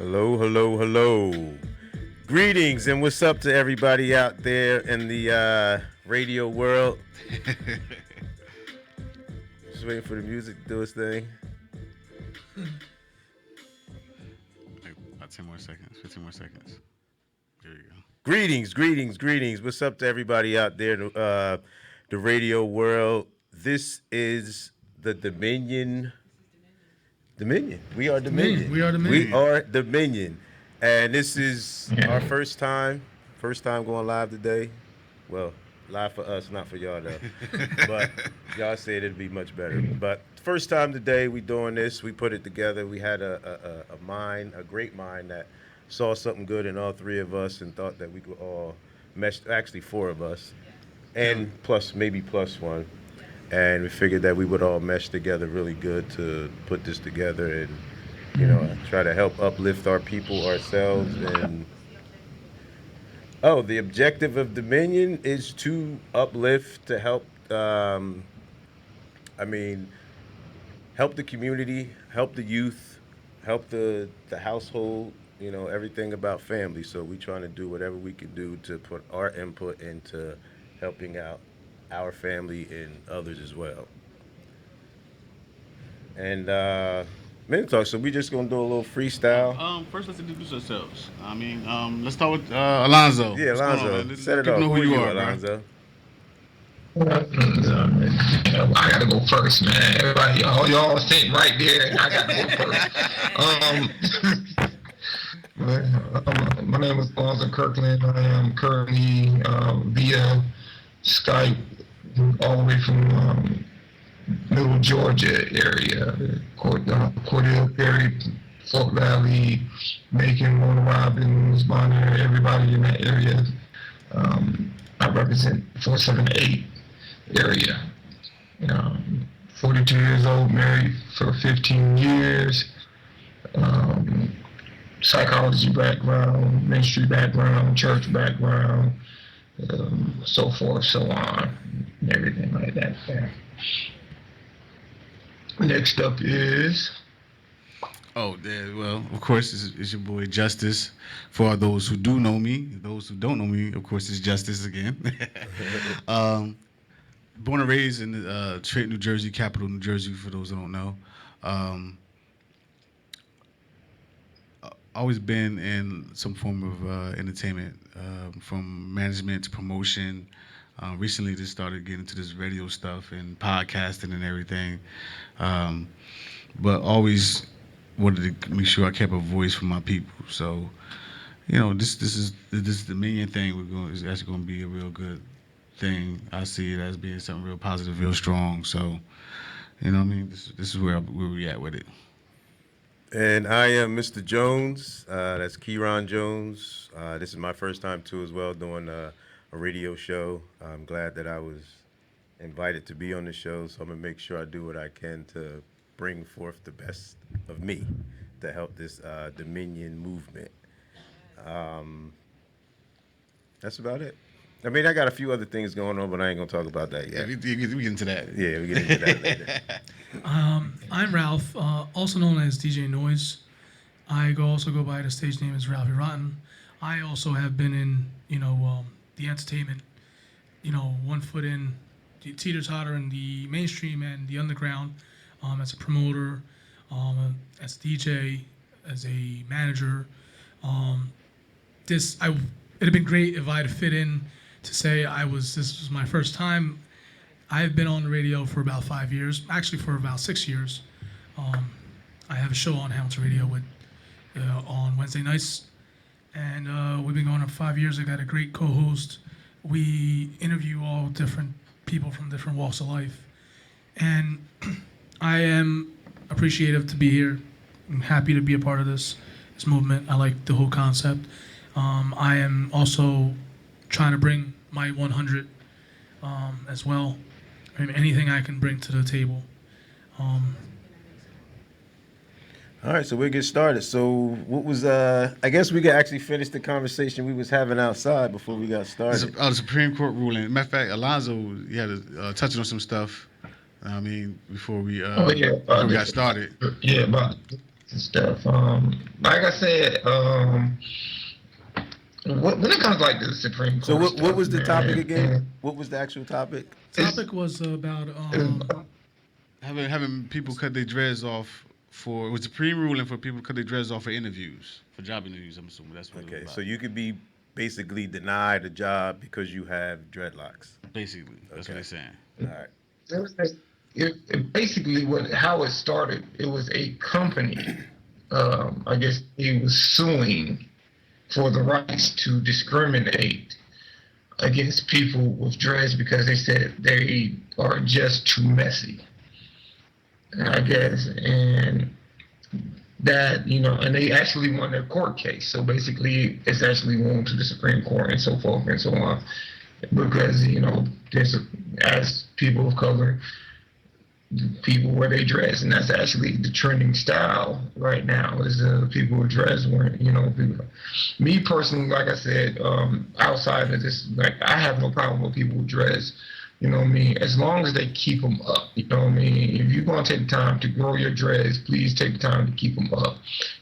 Hello, hello, hello. Greetings and what's up to everybody out there in the radio world. Just waiting for the music to do its thing. About 10 more seconds, 15 more seconds. There you go. Greetings, greetings, greetings. What's up to everybody out there in the radio world? This is the Dominion. Dominion. We are Dominion. We are We Dominion. are Dominion. And this is our first time going live today. Well, live for us, not for y'all though. But y'all said it'd be much better. But first time today we doing this. We put it together. We had a mind, a great mind that saw something good in all three of us and thought that we could all mesh. Actually, four of us, and plus maybe plus one. And we figured that we would all mesh together really good to put this together and try to help uplift our people, ourselves, and the objective of Dominion is to uplift, to help. I mean, help the community, help the youth, help the household. Everything about family. So we trying to do whatever we can do to put our input into helping out our family and others as well. And men talk. So we just gonna do a little freestyle. First, let's introduce ourselves. Let's start with Alonzo. Yeah, What's going on, Alonzo, man? set it People off. know Who who you you, are, bro. Alonzo? I gotta go first, man. Everybody, y'all sitting right there, and I gotta go first. My name is Alonzo Kirkland. I am currently via Skype all the way from Middle Georgia area, Cordell Perry, Fort Valley, Macon, Warner Robins, Bonner, everybody in that area. I represent 478 area. 42 years old, married for 15 years. Psychology background, ministry background, church background, so forth, so on, and everything like that. Yeah. Next up is Oh, yeah, well, of course, it's your boy Justice. For those who do know me, those who don't know me, of course, it's Justice again. um, Born and raised in Trenton, New Jersey, capital New Jersey, for those who don't know. Um, Always been in some form of entertainment, from management to promotion. Recently, just started getting into this radio stuff and podcasting and everything. Um, but always wanted to make sure I kept a voice for my people. So, this Dominion thing. Is actually going to be a real good thing. I see it as being something real positive, real strong. So, you know what I mean. This is where we at with it. And I am Mr. Jones. That's Keyron Jones. This is my first time too, as well, doing a radio show. I'm glad that I was invited to be on the show, so I'm gonna make sure I do what I can to bring forth the best of me to help this Dominion movement. Um, that's about it. I mean, I got a few other things going on, but I ain't gonna talk about that Yeah, yet. we get into that. Yeah, we get into that later. I'm Ralph, also known as DJ Noise. I also go by the stage name as Ralphie Rotten. I also have been in, the entertainment, one foot in the teeter-totter in the mainstream and the underground, as a promoter, as a DJ, as a manager. Um, it'd have been great if I'd fit in to say this was my first time. I've been on the radio for about 5 years, actually for about 6 years. I have a show on Hamilton Radio on Wednesday nights, and we've been going on 5 years. I got a great co-host. We interview all different people from different walks of life, and I am appreciative to be here. I'm happy to be a part of this movement. I like the whole concept. I am also trying to bring my 100 as well. I mean, anything I can bring to the table. All right, so we'll get started. So what was I guess we could actually finish the conversation we was having outside before we got started. The Supreme Court ruling. Matter of fact, Alonzo, he had touching on some stuff. Before we yeah, before we got started. yeah, but and stuff. Like I said, when it comes like the Supreme Court. So what stuff, was the man, topic again? What was the actual topic? Topic was about Having people cut their dreads off for it was a pre-ruling for people to cut their dreads off for interviews, for job interviews. I'm assuming that's what it Okay, was about. so you could be basically denied a job because you have dreadlocks. Basically, that's what Okay. they're saying. All right. Basically how it started, it was a company, I guess he was suing for the rights to discriminate against people with dreads because they said they are just too messy, I guess. And that, and they actually won their court case. So basically it's actually going to the Supreme Court and so forth and so on. Because, there's as people of color, people wear they dress, and that's actually the trending style right now. Is people who dress wearing, people. Me personally, like I said, outside of this, like I have no problem with people who dress. You know what I mean? As long as they keep them up. You know what I mean? If you're going to take the time to grow your dreads, please take the time to keep them up.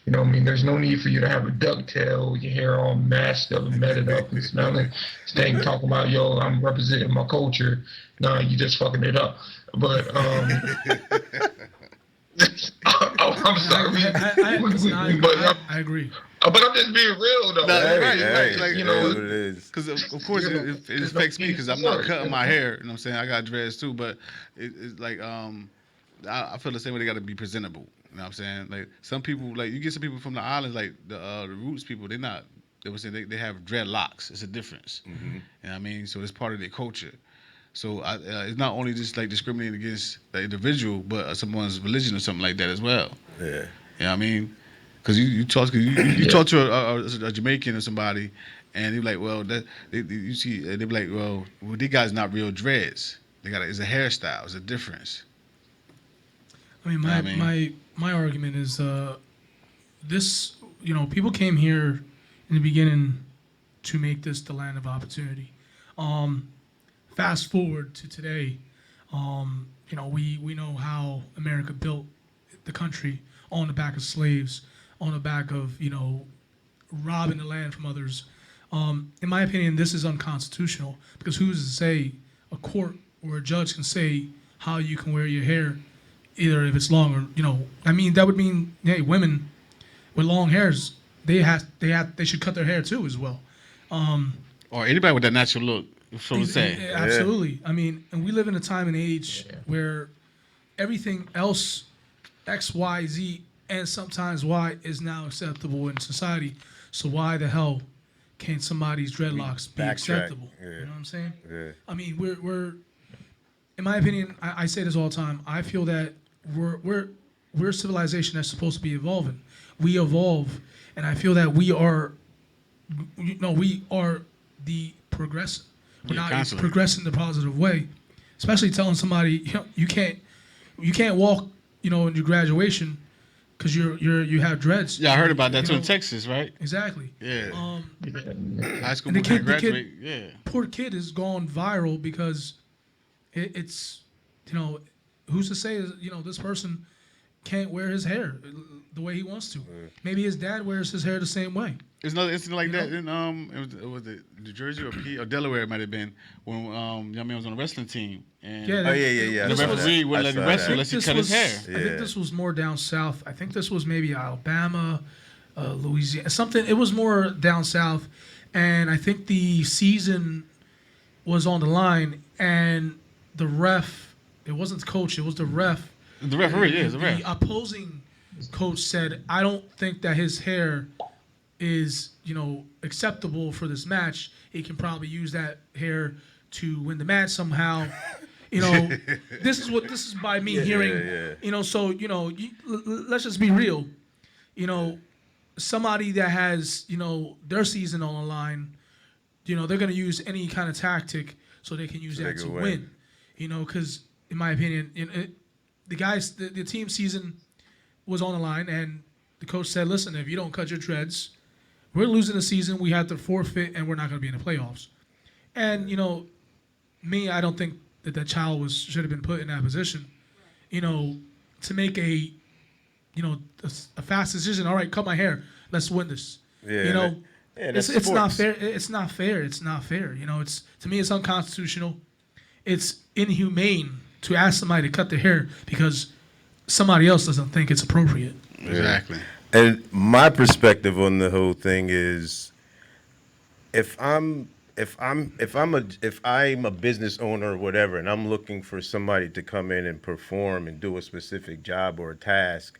You know what I mean? There's no need for you to have a ducktail, your hair all mashed up and matted up and smelling, staying talking about, yo, I'm representing my culture. No, you just fucking it up. But, I'm sorry. I agree. But I'm just being real, though. Right, you know what it is. Because of course it affects me because I'm not cutting my hair. You know what I'm saying? I got dreads too, but it's like I feel the same way. They got to be presentable. You know what I'm saying? Like some people, like you get some people from the islands, like the roots people. They're not. They would say they have dreadlocks. It's a difference. Mm-hmm. You know what I mean? So it's part of their culture. So it's not only just like discriminating against the individual, but someone's religion or something like that as well. Yeah. You know what I mean? Because you talk to a Jamaican or somebody, and they're like, well, they be like, well, these guys not real dreads. It's a hairstyle. It's a difference. I mean, my argument is this. People came here in the beginning to make this the land of opportunity. Fast forward to today, we know how America built the country on the back of slaves, on the back of robbing the land from others. In my opinion, this is unconstitutional because who's to say a court or a judge can say how you can wear your hair, either if it's long or that would mean women with long hairs they should cut their hair too as well. Or anybody with that natural look. So to say. Absolutely. I mean, and we live in a time and age where everything else, X, Y, Z, and sometimes Y is now acceptable in society. So why the hell can't somebody's dreadlocks be acceptable? Yeah. You know what I'm saying? Yeah. I mean, we're in my opinion, I say this all the time. I feel that we're a civilization that's supposed to be evolving. We evolve, and I feel that we are the progressive. We're not constantly progressing the positive way, especially telling somebody you can't walk in your graduation because you have dreads. Yeah, I heard about that too in Texas, right? Exactly. Yeah. High school and can't graduate. Yeah. Poor kid has gone viral because it's who's to say this person can't wear his hair the way he wants to. Maybe his dad wears his hair the same way. There's another incident like that in it was New Jersey or Delaware it might have been when young man was on a wrestling team and Yeah. the referee wouldn't let him wrestle unless he cut his hair. I think this was more down south. I think this was maybe Alabama, Louisiana, something. It was more down south, and I think the season was on the line, and the ref. It wasn't the coach. It was the ref. The referee, yeah, the ref. The opposing coach said, "I don't think that his hair is, acceptable for this match. He can probably use that hair to win the match somehow." This is by me hearing. Yeah. So let's just be real. Somebody that has their season on the line, they're gonna use any kind of tactic so they can use that to win. Because in my opinion, the team season was on the line, and the coach said, "Listen, if you don't cut your dreads, we're losing the season. We have to forfeit, and we're not going to be in the playoffs." And me, I don't think that child should have been put in that position. To make a a fast decision. All right, cut my hair. Let's win this. Yeah, You know, yeah, that's it's not sports. fair. It's not fair. It's not fair. It's to me, it's unconstitutional. It's inhumane to ask somebody to cut their hair because somebody else doesn't think it's appropriate. Exactly. And my perspective on the whole thing is, if I'm a business owner or whatever, and I'm looking for somebody to come in and perform and do a specific job or a task,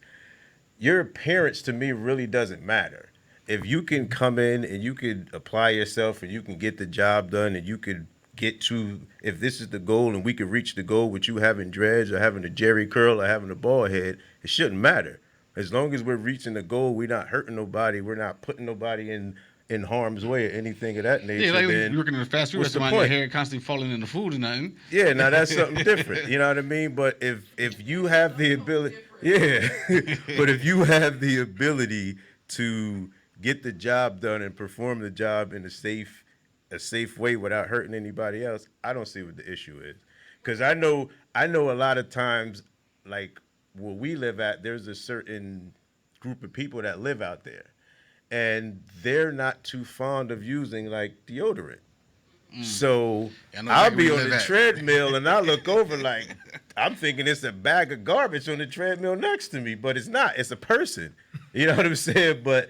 your appearance to me really doesn't matter. If you can come in and you could apply yourself and you can get the job done and you could get to, if this is the goal and we could reach the goal with you having dreads or having a jerry curl or having a bald head, it shouldn't matter. As long as we're reaching the goal, we're not hurting nobody, we're not putting nobody in harm's way or anything of that nature. Yeah, like then you're working in a fast food what's the restaurant, your point? hair constantly falling in the food and nothing. Yeah, now that's something different. You know what I mean? But if you have the ability, yeah, but if you have the ability to get the job done and perform the job in a safe way without hurting anybody else, I don't see what the issue is. Because I know a lot of times, like where we live at, there's a certain group of people that live out there, and they're not too fond of using like deodorant. So I know I'll exactly be where on you the live at. treadmill and I look over like I'm thinking it's a bag of garbage on the treadmill next to me, but it's not. It's a person. You know what I'm saying? But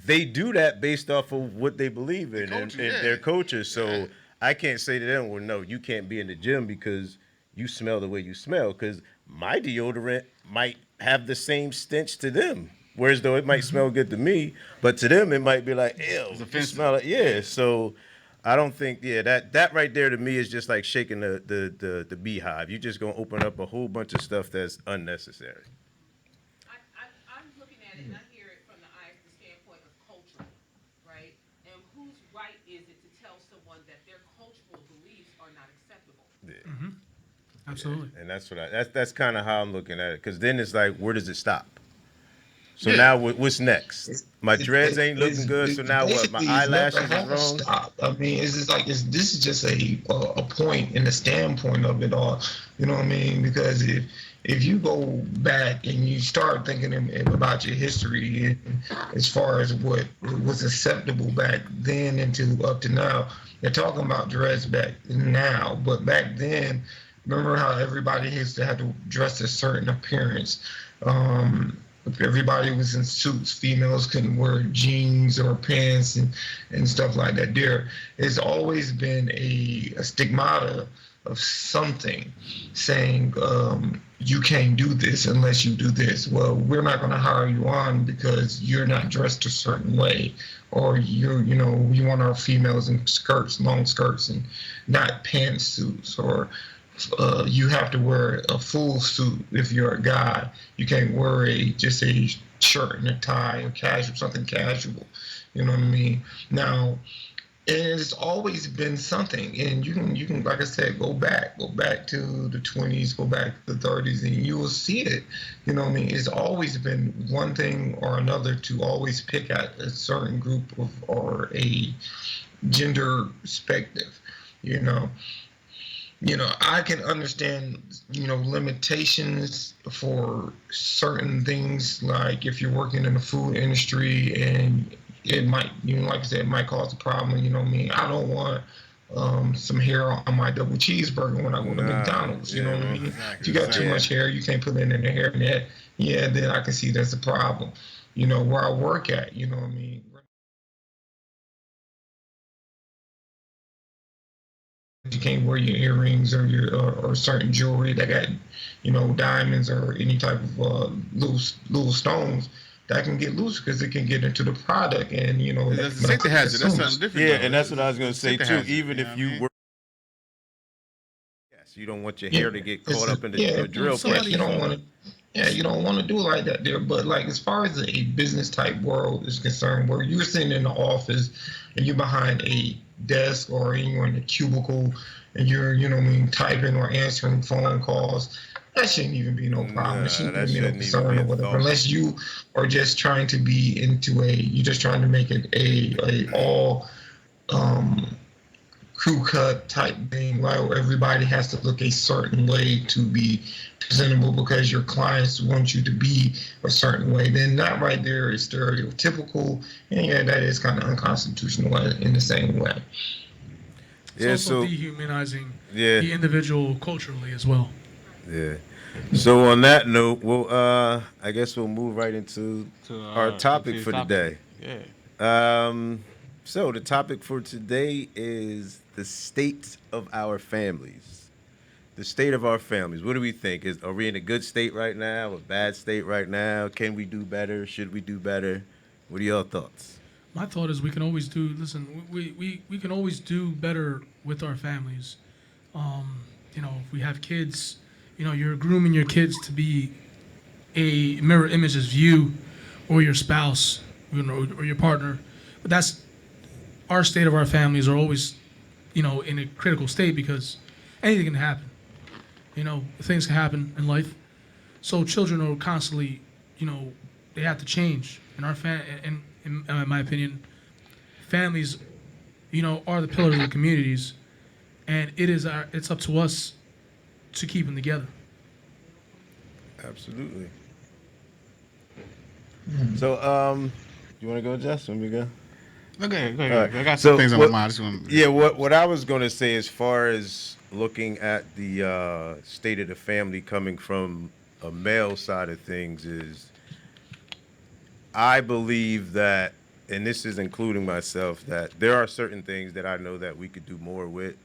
they do that based off of what they believe in and culture, yeah. their culture. So I can't say to them, well, no, you can't be in the gym because you smell the way you smell. Because my deodorant might have the same stench to them. Whereas though it might smell good to me, but to them it might be like, ew, you offensive. smell it. Yeah. So I don't think, that right there to me is just like shaking the beehive. You just gonna open up a whole bunch of stuff that's unnecessary. I'm looking at it and I hear it from the standpoint of culture, right? And whose right is it to tell someone that their cultural beliefs are not acceptable? Yeah. Absolutely. And that's kind of how I'm looking at it. Because then it's like, where does it stop? So Yeah. now what's next? My dreads ain't looking good, so now what? My Basically, it's eyelashes never is wrong? stop. I mean, it's just like this is just a point in the standpoint of it all. You know what I mean? Because if you go back and you start thinking about your history and as far as what was acceptable back then into up to now, they're talking about dress back now, but back then, remember how everybody used to have to dress a certain appearance. Everybody was in suits. Females couldn't wear jeans or pants and stuff like that. There has always been a stigmata of something saying you can't do this unless you do this. Well, we're not going to hire you on because you're not dressed a certain way, or we want our females in skirts, long skirts, and not pantsuits, or you have to wear a full suit if you're a guy. You can't wear just a shirt and a tie or casual, something casual. You know what I mean? Now, it's always been something, and you can like I said, go back to the 20s, go back to the 30s, and you will see it. You know what I mean? It's always been one thing or another to always pick at a certain group or a gender perspective. I can understand, limitations for certain things, like if you're working in the food industry and it might, like I said, it might cause a problem. You know what I mean? I don't want some hair on my double cheeseburger when I go to McDonald's. You know what I mean? Exactly. If you got too much hair, you can't put it in the hairnet. Yeah, then I can see that's a problem. Where I work at, you know what I mean? You can't wear your earrings or or certain jewelry that got, diamonds or any type of little stones that can get loose because it can get into the product and That's a safety hazard. That's something different. Yeah, though. and that's what I was gonna say Safety too. hazard, Even you if know you what I mean? work, yes, you don't want your hair to get caught up in the drill somebody- press. You don't want to. Yeah, you don't want to do like that there. But like as far as a business type world is concerned, where you're sitting in the office and you're behind a desk or you're in a cubicle and you're, typing or answering phone calls, that shouldn't even be no problem. It shouldn't that be no shouldn't even concern be or a whatever. thought. Unless you are just trying to you're just trying to make it a all crew cut type thing, right? Where everybody has to look a certain way to be presentable because your clients want you to be a certain way. Then that right there is stereotypical, and yeah, that is kind of unconstitutional in the same way. It's Yeah, also so dehumanizing yeah, the individual culturally as well. yeah. So on that note, we'll I guess we'll move right into our topic for today. Yeah. So the topic for today is the state of our families. The state of our families. What do we think? Are we in a good state right now? A bad state right now? Can we do better? Should we do better? What are your thoughts? My thought is we can always do. Listen, we can always do better with our families. If we have kids, you're grooming your kids to be a mirror image of you or your spouse, or your partner. But that's our state of our families are always, in a critical state because anything can happen. Things can happen in life. So children are constantly, they have to change. And in my opinion, families, are the pillars of the communities, and it's up to us to keep them together. Absolutely. So, you want to go, Jess? Let me go. Okay, go All ahead. right. I got some So things on what- my mind. I just want Yeah, what I was going to say as far as looking at the state of the family coming from a male side of things is I believe that, and this is including myself, that there are certain things that I know that we could do more with,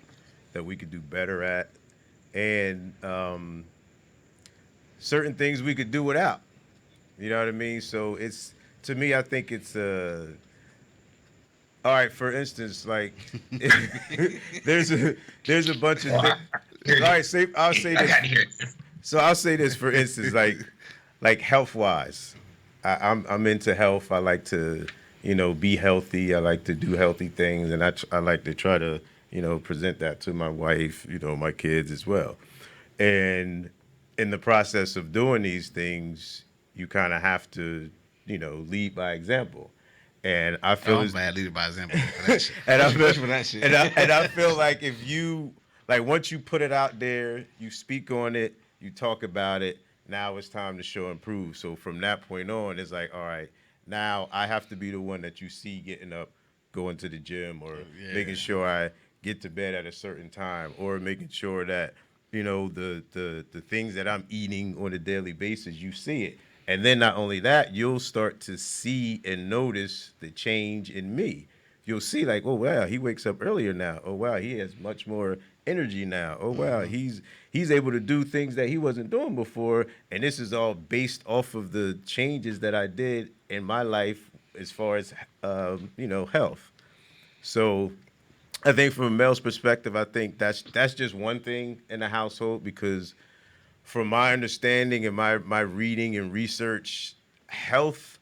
that we could do better at, and certain things we could do without. You know what I mean? So it's, to me, I think it's all right, for instance, like there's a bunch of things. All right, I'll say I this. got to hear it. So I'll say this, for instance, like health wise, I'm into health. I like to be healthy. I like to do healthy things, and I like to try to present that to my wife, my kids as well. And in the process of doing these things, you kind of have to lead by example. And I feel I'm as- bad leader by example. For that shit. and I feel, Especially for that shit. and I feel like if you once you put it out there, you speak on it, you talk about it. Now it's time to show and prove. So from that point on, it's like, all right, now I have to be the one that you see getting up, going to the gym, or making sure I get to bed at a certain time, or making sure that the things that I'm eating on a daily basis, you see it. And then not only that, you'll start to see and notice the change in me. You'll see like, oh wow, he wakes up earlier now. Oh wow, he has much more energy now. Oh wow, he's able to do things that he wasn't doing before. And this is all based off of the changes that I did in my life as far as health. So I think from a male's perspective, I think that's just one thing in the household, because from my understanding and my reading and research, health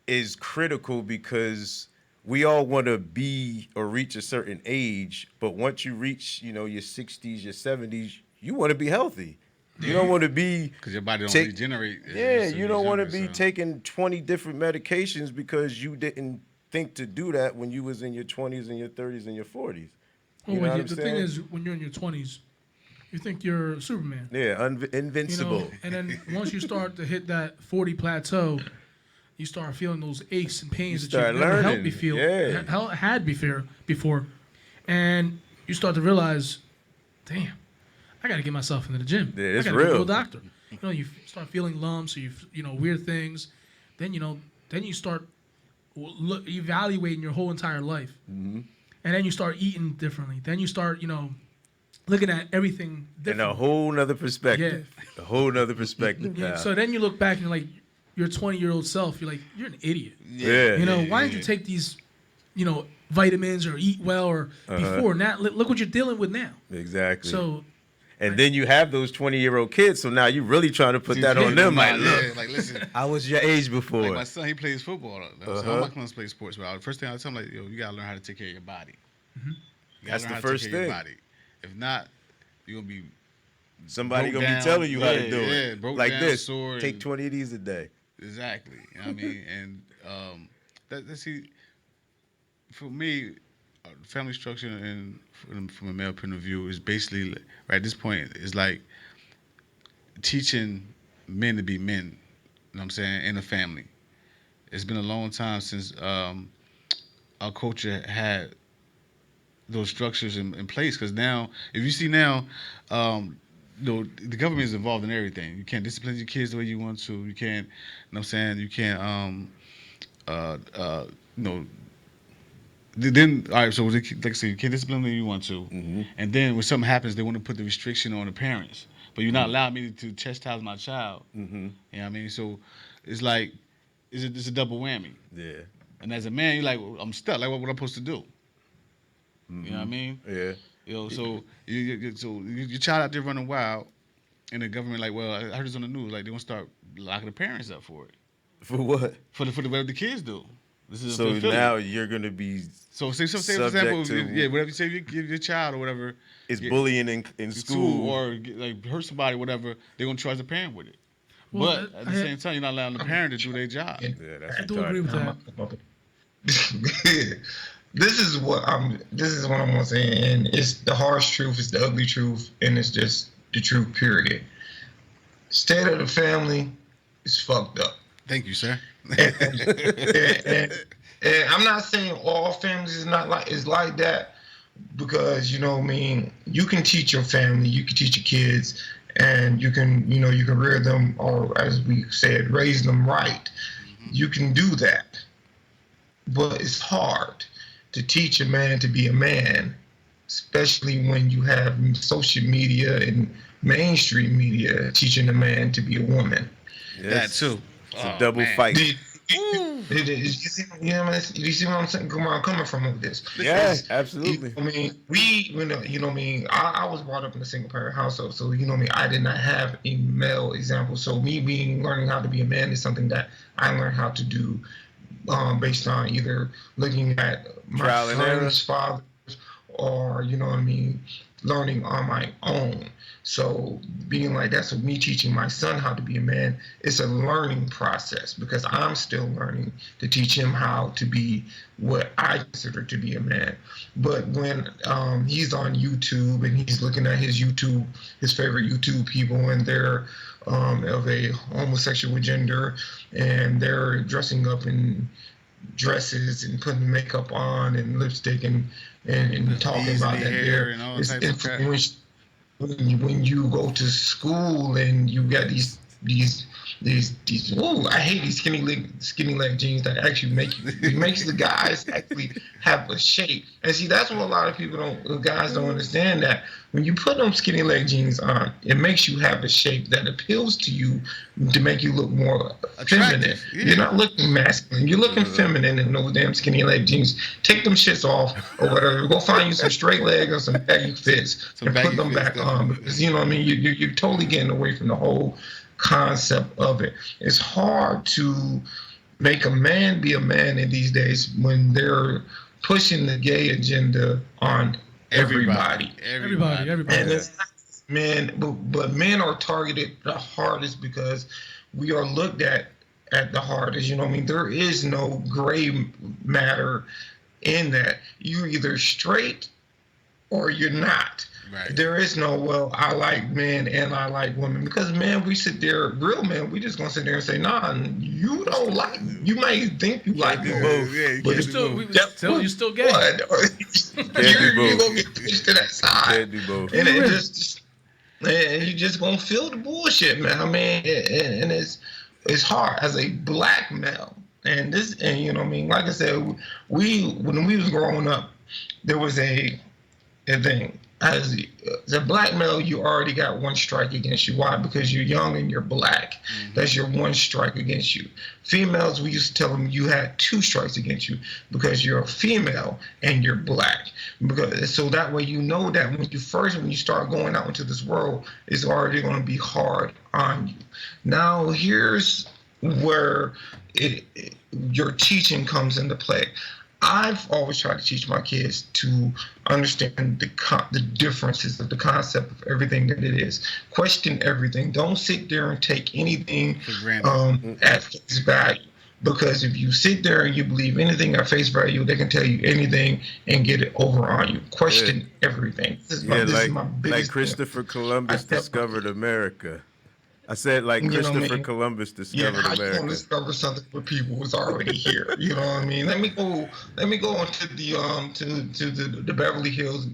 is critical because we all want to be or reach a certain age, but once you reach, your 60s, your 70s, you want to be healthy. You don't want to be Because your body don't take- regenerate. yeah, you don't want to be younger, so. taking 20 different medications because you didn't think to do that when you was in your 20s and your 30s and your 40s. Well, You know what I'm the thing saying? is, when you're in your 20s, you think you're Superman. Yeah, invincible. And then once you start to hit that 40 plateau, you start feeling those aches and pains You that start you never learning, helped me feel, yeah. had before, and you start to realize, damn, I got to get myself into the gym. Yeah, it's I gotta go to real. a doctor. You start feeling lumps, or weird things. Then you start evaluating your whole entire life, and then you start eating differently. Then you start looking at everything In differently. a whole nother perspective. A whole nother perspective. Yeah, now. so then you look back and you're like, your 20-year-old self, you're like, you're an idiot. yeah. Why didn't you take these, vitamins or eat well or before? Now look what you're dealing with now. Exactly. So and then you have those 20-year-old kids, so now you're really trying to put that on them. Like, look, Yeah, like listen. I was your age before. Like my son, he plays football. So all my clients play sports. But the first thing I tell him, like, yo, you gotta learn how to take care of your body. You That's gotta learn the how to first take care of your thing. body. If not, you're gonna be Somebody broke gonna down. be telling you how to Yeah, do yeah, it. broke Like down, this. sore, Take and- 20 of these a day. exactly. You know what I mean? And that's see, for me, family structure and from a male point of view is basically right at this point is like teaching men to be men. You know what I'm saying? In a family. It's been a long time since our culture had those structures in place. Because now, if you see now, the government is involved in everything. You can't discipline your kids the way you want to. You can't. You know what I'm saying? You can't. You know. Then all right. So like I said, you can't discipline them the way you want to. And then when something happens, they want to put the restriction on the parents. But you're not allowing me to chastise my child. You know what I mean? So it's like it's a double whammy. Yeah. And as a man, you're like, well, I'm stuck. Like, what am I supposed to do? You know what I mean? Yeah. So your child out there running wild, and the government like, well, I heard this on the news, like they're gonna start locking the parents up for it, For what? for whatever the kids do. This is So in Philly. now you're gonna be So say for subject example, to- whatever you say, you give your child or whatever, it's yeah, bullying in school. or like hurt somebody, whatever, they're gonna charge the parent with it. Well, But at the same time, you're not allowing the parent to do their job. Yeah, that's I do agree with that. This is what I'm gonna say, and it's the harsh truth, it's the ugly truth, and it's just the truth. Period. State of the family is fucked up. Thank you, sir. And I'm not saying all families is like that, because you know what I mean, you can teach your family, you can teach your kids, and you can rear them, or as we said, raise them right. You can do that, but it's hard to teach a man to be a man, especially when you have social media and mainstream media teaching a man to be a woman. That too. It's a double fight. You see where I'm saying? Where I'm coming from with this? Yeah, Because, absolutely. I mean, I was brought up in a single parent household, so I did not have a male example. So me learning how to be a man is something that I learned how to do based on either looking at my Trial and error. friends' fathers, or learning on my own. So being like that, so me teaching my son how to be a man, it's a learning process, because I'm still learning to teach him how to be what I consider to be a man. But when he's on YouTube and he's looking at his favorite YouTube people, and they're of a homosexual gender, and they're dressing up in dresses and putting makeup on and lipstick and talking Beads in about their that, hair and all it's types of crap. influenced when you go to school and you got these I hate these skinny leg jeans that actually makes the guys actually have a shape. And see, that's what a lot of guys don't understand, that when you put them skinny leg jeans on, it makes you have a shape that appeals to you, to make you look more feminine. Yeah. You're not looking masculine, you're looking feminine in those damn skinny leg jeans. Take them shits off or whatever. Go find you some straight legs or some baggy fits and put them back on, because you know what I mean, you're totally getting away from the whole concept of it. It's hard to make a man be a man in these days when they're pushing the gay agenda on everybody. Everybody. And it's not just men, but men are targeted the hardest, because we are looked at the hardest. You know what I mean? There is no gray matter in that. You're either straight or you're not. Right. There is no, well, I like men and I like women, because men, we sit there, real men, we just gonna sit there and say, nah, you don't like, you may think you like do both, both. Yeah, you but can't You're still gay. what? do You're both. gonna get pushed to that side, Can't do both. and it just and you just gonna feel the bullshit, man. I mean, and it's hard as a black male, and you know what I mean. Like I said, when we was growing up, there was a thing. As a black male, you already got one strike against you. Why? Because you're young and you're black. That's your one strike against you. Females, we used to tell them you had two strikes against you, because you're a female and you're black. So that way you know that when you start going out into this world, it's already going to be hard on you. Now here's where your teaching comes into play. I've always tried to teach my kids to understand the differences of the concept of everything that it is. Question everything. Don't sit there and take anything For granted. at face value. Because if you sit there and you believe anything at face value, they can tell you anything and get it over on you. Question everything. This Yeah, is my like biggest thing. Christopher Columbus I felt- discovered America. I said like You know what I Christopher mean? Columbus Yeah, discovered how you gonna America. discover something where people was already here? You know what I mean? Let me go into the Beverly Hills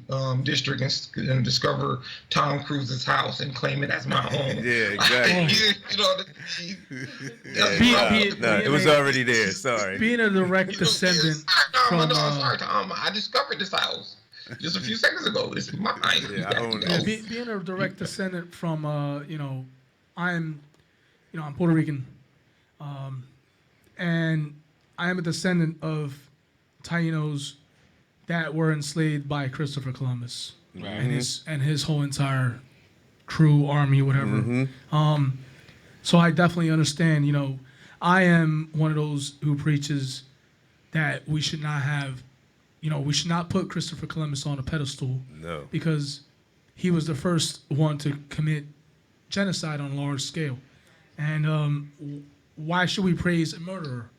district and discover Tom Cruise's house and claim it as my home. Yeah, exactly. you know what I mean? That's Be- what I- be- No, it was already there. Sorry. Being a direct You know, descendant Tom, from sorry, Tom. I discovered this house just a few seconds ago. It's mine. Yeah, I own it. yeah, being a direct descendant from I'm Puerto Rican, and I am a descendant of Tainos that were enslaved by Christopher Columbus and his whole entire crew, army, whatever. So I definitely understand. I am one of those who preaches that we should not have, we should not put Christopher Columbus on a pedestal No. because he was the first one to commit genocide on a large scale. And why should we praise a murderer?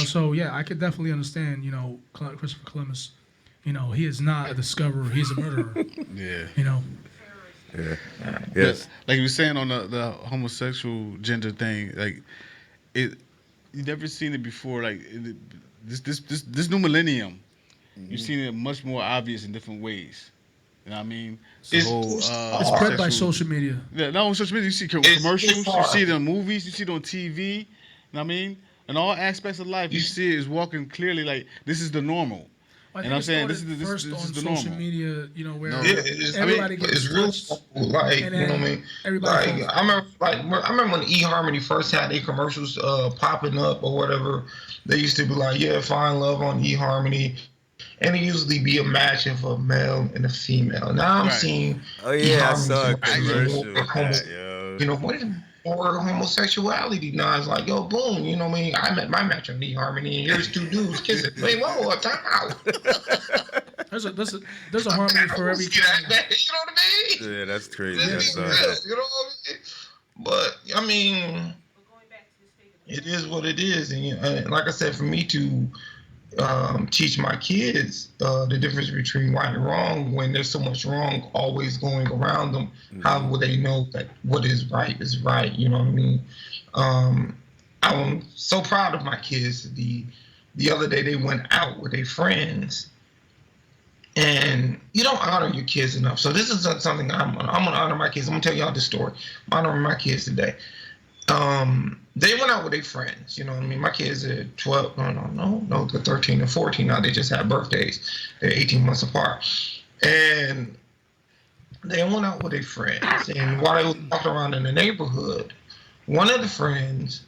So yeah, I could definitely understand, Christopher Columbus. He is not a discoverer; he's a murderer. Yeah. Yeah. Yes. Like you were saying on the homosexual gender thing, like you never seen it before. Like this new millennium, you've seen it much more obvious in different ways. You know what I mean? The It's- whole, it's It's spread by social media. Yeah, not on social media. You see commercials, you see it in movies, you see it on TV. You know what I mean? In all aspects of life, you see it is walking clearly like this is the normal. I think I'm it saying this started is first this on is the social normal. media. Where No. everybody gets it's real touched. simple, like, you and know what I then mean? everybody Like falls. I remember when eHarmony first had their commercials popping up or whatever. They used to be like, yeah, find love on eHarmony, and it usually be a match of a male and a female. Now I'm Right. seeing Oh yeah, I eHarmony saw a commercials commercial with with homo- that, yo. what is more homosexuality now? It's like, yo, boom, you know what I mean? I met my match on eHarmony, and here's two dudes kissing. Wait, whoa, time out. There's a harmony for every. See that, man? You know what I mean? Yeah, that's crazy. This I is saw real, that. you know what I mean? But I mean, But going back to the state of it is what it is, and like I said, for me to teach my kids the difference between right and wrong when there's so much wrong always going around them, how will they know that what is right is right? You know what I mean? I'm so proud of my kids. The other day they went out with their friends. And you don't honor your kids enough. So this is something I'm gonna honor my kids. I'm gonna tell y'all this story. I'm honoring my kids today. They went out with their friends. You know what I mean? My kids are 12. No, they're 13 and 14 now. They just had birthdays. They're 18 months apart. And they went out with their friends. And while they were walking around in the neighborhood, one of the friends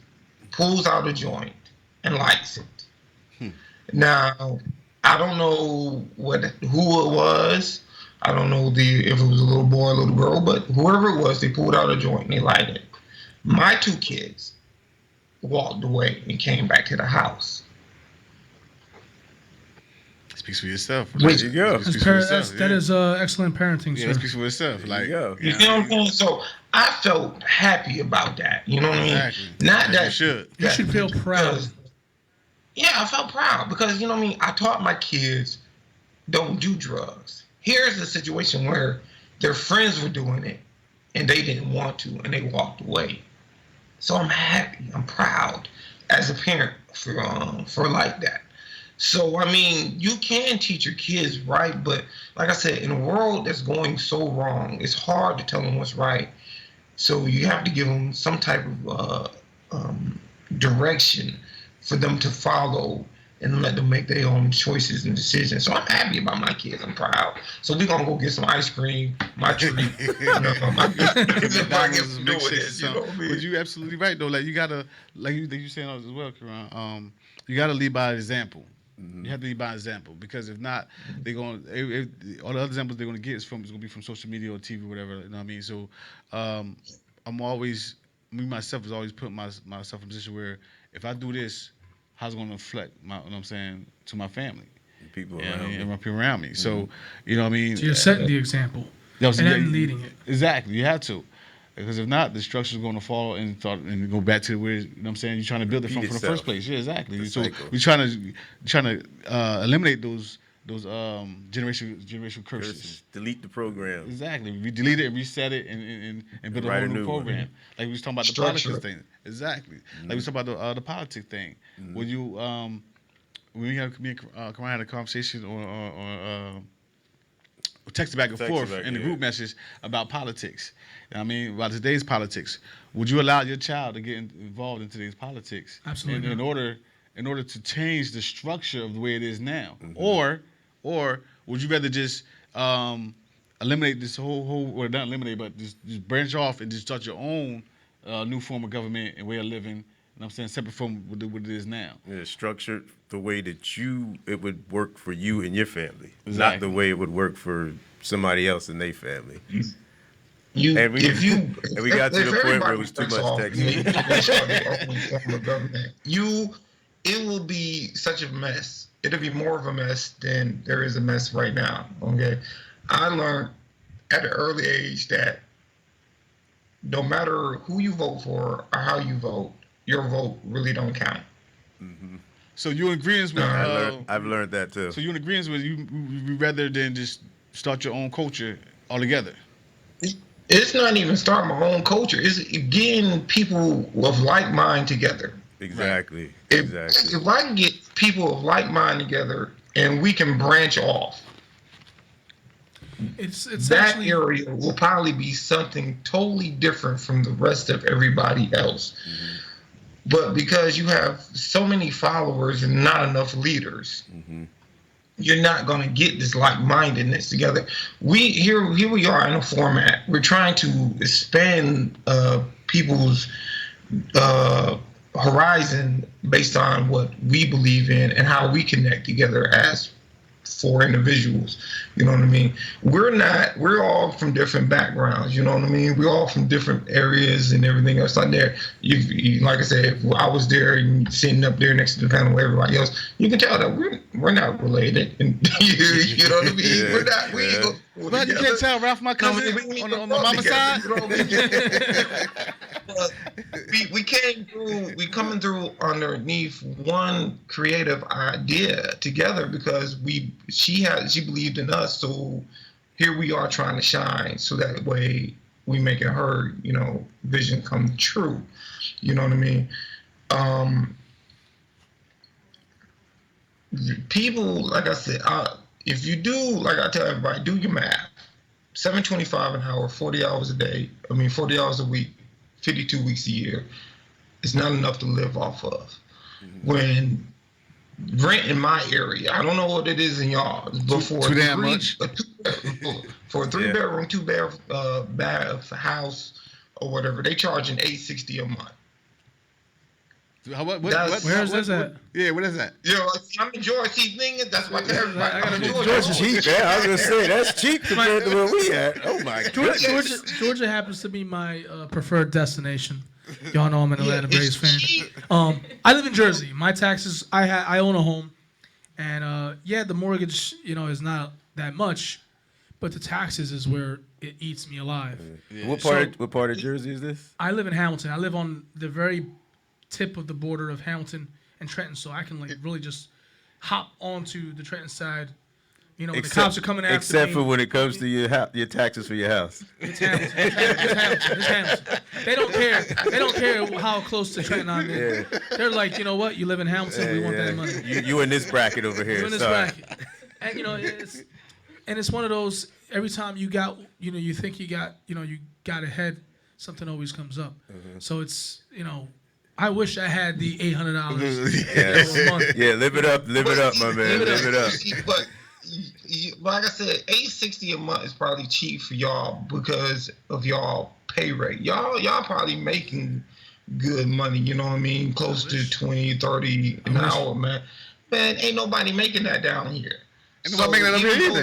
pulls out a joint and lights it. Now, I don't know who it was. I don't know if it was a little boy or a little girl, but whoever it was, they pulled out a joint and they lighted it. My two kids walked away and came back to the house. Speaks for yourself. There you go. Speaks for yourself, That yeah. is excellent parenting, Yeah, it sir. speaks for itself. There Like, you go. You see what I'm saying? So I felt happy about that. You know what I mean? Exactly. Not As that you should. You should feel proud. because- Yeah, I felt proud because you know what I mean. I taught my kids don't do drugs. Here's a situation where their friends were doing it and they didn't want to and they walked away. So I'm happy. I'm proud as a parent for like that. So I mean, you can teach your kids right, but like I said, in a world that's going so wrong, it's hard to tell them what's right. So you have to give them some type of direction for them to follow and let them make their own choices and decisions. So I'm happy about my kids. I'm proud. So we're gonna go get some ice cream, my treat. McDonald's milkshakes or something. what I mean? But you absolutely right though. Like you gotta, like you saying as well, Karan. You gotta lead by example. You have to lead by example because if not, they're going. All the other examples they're going to get is going to be from social media or TV, or whatever. You know what I mean? So, I'm always myself is always putting myself in a position where if I do this, how's it going to reflect you know what I'm saying, to my family, People yeah, around and me. my people around me. So, you know what I mean? So you're setting the example Yeah, so and yeah, then leading it. Exactly, you have to. Because if not, the structure's going to fall and go back to where, you know what I'm saying, you're trying to build it from the Repeat first itself. place. Yeah, exactly. The So cycle. we're trying to eliminate those generational curses. Delete the program. Exactly. We delete it and reset it and build a Write whole a new new one. program. Like we was talking about the Structure. politics thing. Exactly. Like we was talking about the politics thing. When you when we had me and Karan had a conversation or texted back and Texted forth back, in the yeah. group message about politics. I mean, about today's politics. Would you allow your child to get involved in today's politics? Absolutely In order to change the structure of the way it is now, or would you rather just eliminate this whole or not eliminate, but just branch off and just start your own new form of government and way of living? And I'm saying separate from what it is now. Yeah, structured the way that it would work for you and your family, not Exactly. the way it would work for somebody else in their family. And we got to the point where it was too much text. It will be such a mess. It'll be more of a mess than there is a mess right now. Okay, I learned at an early age that no matter who you vote for or how you vote, your vote really don't count. So you in agreement with? I've learned that too. So you in agreement with you rather than just start your own culture altogether? It's not even starting my own culture. It's getting people of like mind together. Exactly. If I can get people of like mind together and we can branch off, It's that actually area will probably be something totally different from the rest of everybody else. But because you have so many followers and not enough leaders, you're not going to get this like-mindedness together. Here we are in a format. We're trying to expand people's horizon based on what we believe in and how we connect together as four individuals. You know what I mean? We're all from different backgrounds. You know what I mean? We're all from different areas and everything else like that. You like I said, if I was there and sitting up there next to the panel with everybody else, you can tell that we're not related. And you know what I mean? Yeah, We're not. We ain't gonna go But you together. can't tell Ralph, my cousin, on the mama side. But we coming through underneath one creative idea together because she believed in us, so here we are trying to shine so that way we making her vision come true. You know what I mean? People, like I said, if you do, like I tell everybody, do your math. $7.25 an hour, 40 hours a day. 40 hours a week, 52 weeks a year. It's not enough to live off of. When rent in my area, I don't know what it is in y'all. Too damn much. For a 3-bedroom, 2-bath house or whatever, they charging $860 a month. What, Where is this at? Yeah, what is that? I'm in Georgia. See, thing is, that's why I tell everybody. I gotta I'm move in Georgia. Cheap, man. I was gonna say that's cheap compared to where we at. Oh my god. Georgia happens to be my preferred destination. Y'all know I'm an Atlanta Braves fan. cheap. I live in Jersey. My taxes, I own a home, and the mortgage, is not that much, but the taxes is where it eats me alive. What part of Jersey is this? I live in Hamilton. I live on the very tip of the border of Hamilton and Trenton, so I can really just hop onto the Trenton side. When the cops are coming after me. Except for when it comes to your taxes for your house. It's Hamilton. It's Hamilton. They don't care. They don't care how close to Trenton I'm in. They're like, you know what? You live in Hamilton. We want that money. You in this bracket over here. You in this Sorry. bracket. And it's one of those. Every time you got, you think you got ahead, something always comes up. So it's, I wish I had the $800 a month. Yeah, live it up, my man, live it up. But like I said, $860 a month is probably cheap for y'all because of y'all pay rate. Y'all probably making good money. You know what I mean? Close to $20, $30 an hour, man. Man, ain't nobody making that down here. Ain't nobody making that up here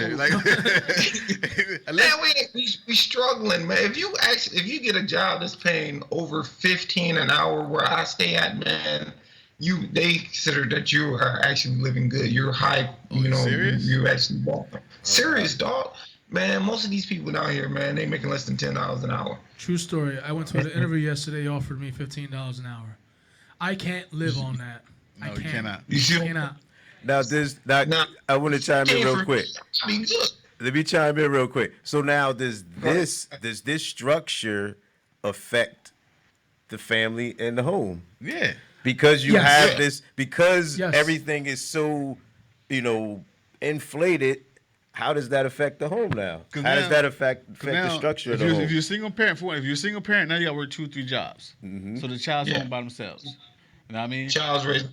either. Man, we struggling, man. If you get a job that's paying over $15 an hour where I stay at, man, they consider that you are actually living good. You're high, serious? You actually walk. Serious, dog. Man, most of these people down here, man, they making less than $10 an hour. True story. I went to an interview yesterday. They offered me $15 an hour. I can't live on that. No, I you can't. cannot. You see? Cannot. Now I want to chime in real quick. I mean, good. Let me chime in real quick. So now does this structure affect the family and the home? Yeah. Because you Yes. have Yeah. this, because Yes. everything is so, inflated. How does that affect the home now? 'Cause How does now- that affect Now, the structure of if the you're, home? if you're a single parent, now you got to work 2 or 3 jobs. So the child's Yeah. home by themselves. You know what I mean? Child's raising.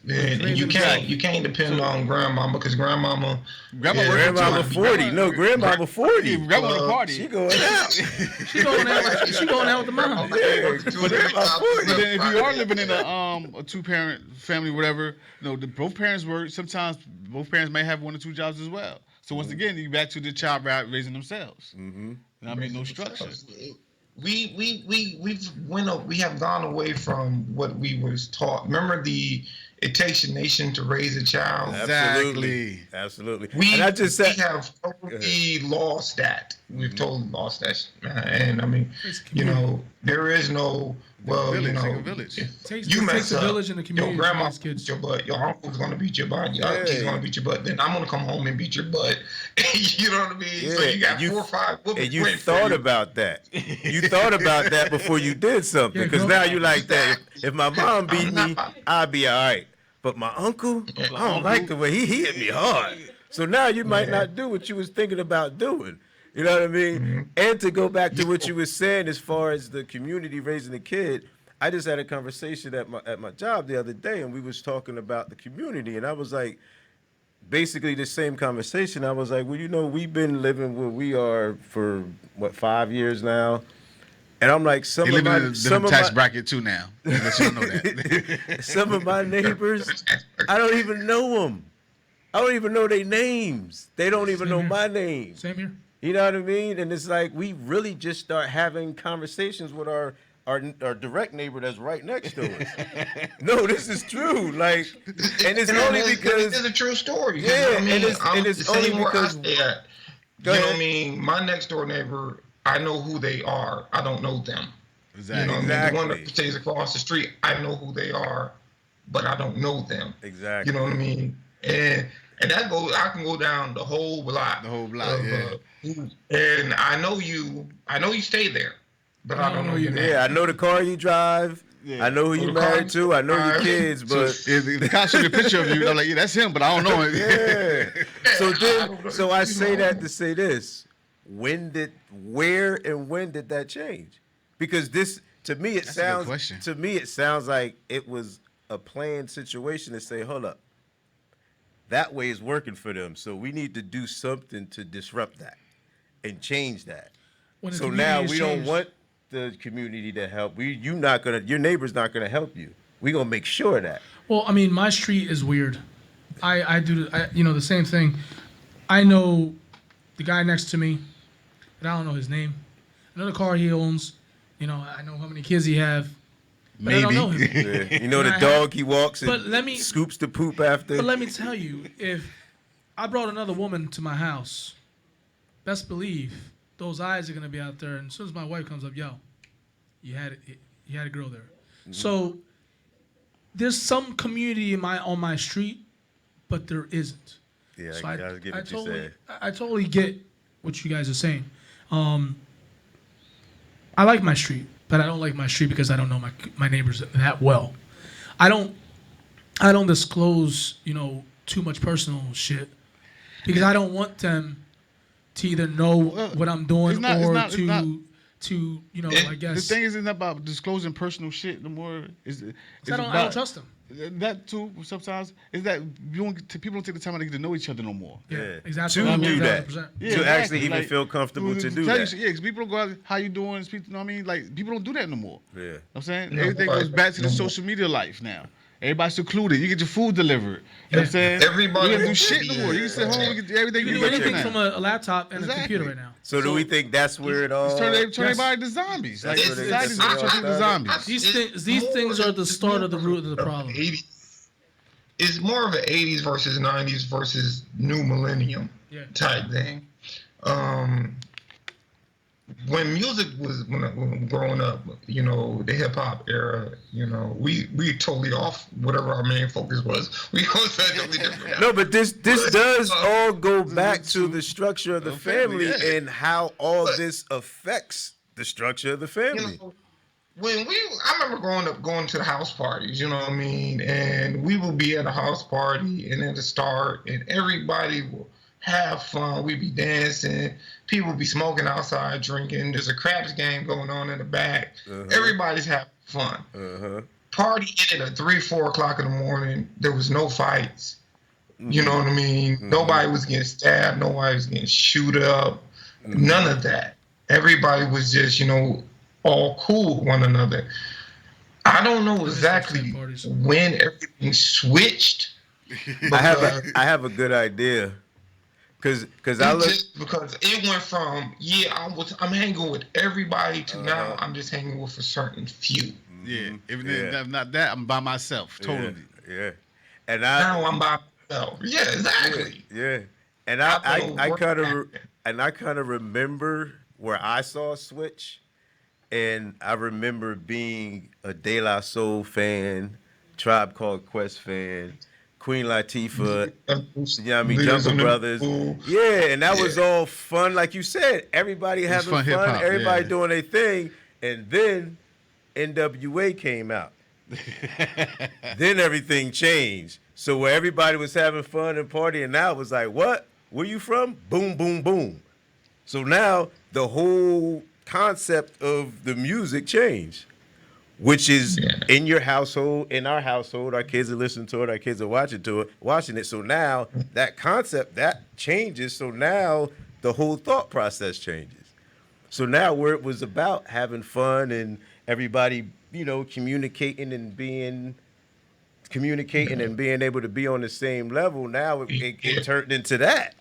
And you can't depend on grandmama because grandmama. Grandma yeah, working Grandmama too. 40. No, Grandmama 40. Grandma on a party. She going out. She going out with the mom. But then if you are living in a 2-parent family, whatever, both parents work. Sometimes both parents may have 1 or 2 jobs as well. So once again, you back to the child raising themselves. I mean, no structure. We have gone away from what we was taught. Remember it takes a nation to raise a child. Absolutely. We And I just said, we have totally lost that. We've totally lost that, and I mean, there is no Take a village. if Takes- you it mess takes a up, village in the community your to grandma raise kids. beat your butt, your uncle's gonna beat your butt, your auntie's gonna beat your butt. Then I'm gonna come home and beat your butt. You know what I mean? So you got 4 or 5 women. and you waiting for thought you. about that. You thought about that before you did something. Yeah, Because grow now up. you like that. If my mom beat me, I'll be all right. But my uncle, I don't like the way he hit me hard. So now you might not do what you was thinking about doing. You know what I mean? And to go back to what you were saying as far as the community raising a kid, I just had a conversation at my job the other day, and we was talking about the community, and I was like, basically the same conversation. I was like, well, we've been living where we are for 5 years now, and I'm like, They live in the tax bracket too now. Let you know that. some of my neighbors, I don't even know them. I don't even know their names. They don't even know my name. Same here. You know what I mean? And it's like we really just start having conversations with our direct neighbor that's right next to us. No, this is true. Like, and it's only because it's a true story. Yeah, I mean, and it's only because. you know what I mean? My next door neighbor, I know who they are. I don't know them. Exactly. You know what I mean? The one Exactly. that stays across the street, I know who they are, but I don't know them. Exactly. You know what I mean? And that goes. I can go down the whole block. The whole block, And I know you stay there, but I don't know your name. Yeah, I know the car you drive. Yeah. I know who you the car married to. I know your kids, but If the cops show me a picture of you, I'm like, yeah, that's him, but I don't know him. yeah. So I say that to say this: where and when did that change? Because this, to me, That's a good question. it sounds like it was a planned situation to say, hold up, that way is working for them, so we need to do something to disrupt that and change that. When the So community now has we don't changed. want the community to help. Your neighbor's not gonna help you. We gonna make sure of that. Well, I mean, my street is weird. I do the same thing. I know the guy next to me, but I don't know his name. I know the car he owns. I know how many kids he have. But I don't know him. Yeah. You know the dog he walks and But let me- scoops the poop after. But let me tell you, if I brought another woman to my house, best believe those eyes are gonna be out there. And as soon as my wife comes up, yo, you had a girl there. Mm-hmm. So there's some community on my street, but there isn't. Yeah, So I get what you're saying. I totally get what you guys are saying. I like my street, but I don't like my street because I don't know my neighbors that well. I don't disclose, too much personal shit because I don't want them to either know what I'm doing to I guess. The thing is, it's not about disclosing personal shit. The more is I don't trust them. That too. Sometimes is that people don't take the time to get to know each other no more. Yeah. Exactly. To do that. 1,000%. Yeah, To actually even Like, feel comfortable to do tell that. You, yeah, because people don't go out, how you doing? Speak, you know what I mean? Like, people don't do that no more. Yeah. You know what I'm saying? No, Everything right. goes back to the No more. social media life now. Everybody's secluded. You get your food delivered. You know what I'm saying? Everybody You don't do wants shit to no be more. You can sit home and get everything You you can do get anything now. from a laptop and a Exactly. computer right now. So do we think that's where it all? It's turn Yes. everybody to zombies. Like, That's where they- society's that's gonna turn people to zombies. These things are the start of the root of the problem. It's more of an 80s versus 90s versus new millennium Yeah. type thing. um, when music was when growing up, the hip hop era, we totally off whatever our main focus was. We go something different. No, but this does all go back to to the structure of the the family, family yeah. and how all this affects the structure of the family. I remember growing up going to the house parties, you know what I mean? And we would be at a house party and at the start, and everybody will have fun. We'd be dancing. People would be smoking outside, drinking. There's a craps game going on in the back. Everybody's having fun. Party ended at 3, 4 o'clock in the morning. There was no fights. You know what I mean? Nobody was getting stabbed. Nobody was getting shoot up. None of that. Everybody was just, all cool with one another. I don't know exactly when everything switched. I have a good idea. Cause I look just because it went from I'm hanging with everybody to now I'm just hanging with a certain few. Yeah, if not that, I'm by myself. Totally. Yeah. And Now I'm by myself. Yeah, exactly. Yeah. And I kind of remember where I saw a switch, and I remember being a De La Soul fan, Tribe Called Quest fan, Queen Latifah, Jungle Brothers. Yeah, and that was all fun, like you said. Everybody having fun, hip-hop, everybody doing their thing, and then NWA came out. Then everything changed. So where everybody was having fun and partying, now it was like, what? Where you from? Boom, boom, boom. So now the whole concept of the music changed, which is in your household, in our household. Our kids are listening to it. Our kids are watching it. So now that concept, that changes. So now the whole thought process changes. So now where it was about having fun and everybody, communicating and being able to be on the same level, now it turned into that.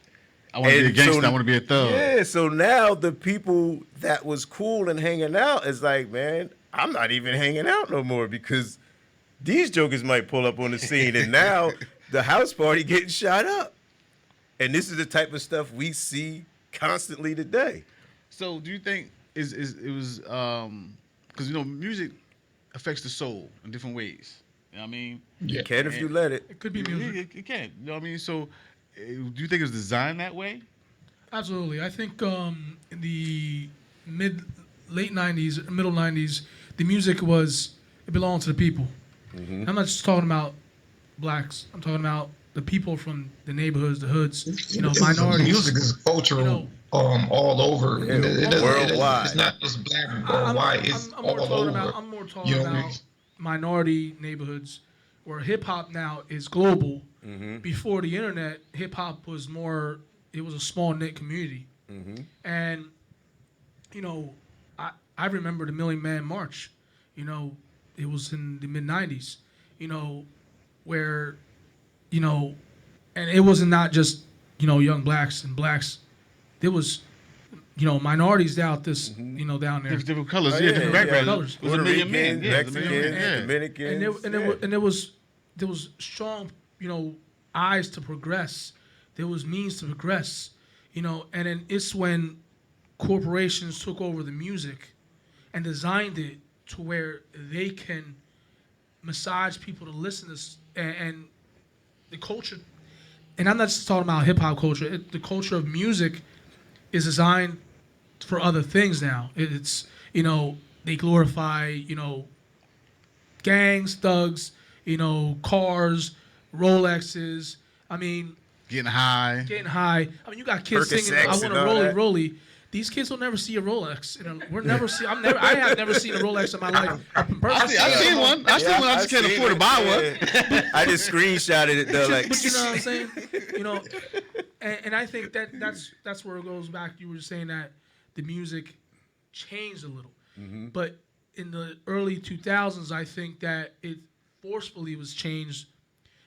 I want to be a gangster. I want to be a thug. Yeah, so now the people that was cool and hanging out is like, man, I'm not even hanging out no more because these jokers might pull up on the scene, and now the house party getting shot up. And this is the type of stuff we see constantly today. So do you think it was because music affects the soul in different ways? You know what I mean? You can if you let it. It could be music. It can. You know what I mean? So do you think it was designed that way? Absolutely. I think in the late 90s, middle 90s, the music it belonged to the people. I'm not just talking about blacks. I'm talking about the people from the neighborhoods, the hoods, minorities. Music is cultural all over. Worldwide. It's not just black or white. It's all over. I'm more talking about minority neighborhoods where hip-hop now is global. Before the internet, hip-hop was it was a small-knit community. And, I remember the Million Man March. It was in the mid-90s, where, and it wasn't not just, young blacks and blacks. There was, minorities out this, down there. Different colors, different backgrounds. Colors. It was a million men, Mexicans, Dominicans. And there was strong, eyes to progress. There was means to progress, and then it's when corporations took over the music and designed it to where they can massage people to listen to, and the culture. And I'm not just talking about hip hop culture. The culture of music is designed for other things now. It's they glorify gangs, thugs, cars, Rolexes. I mean, getting high. I mean, you got kids Percocets singing, "I want and a all rolly, that. rolly." These kids will never see a Rolex. I have never seen a Rolex in my life. I've seen one. I just can't afford to buy one. I just screenshotted it though, like. But you know what I'm saying? And I think that's where it goes back. You were saying that the music changed a little, but in the early 2000s, I think that it forcefully was changed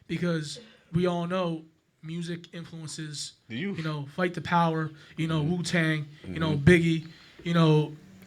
because we all know music influences, Fight the Power, Wu-Tang, Biggie,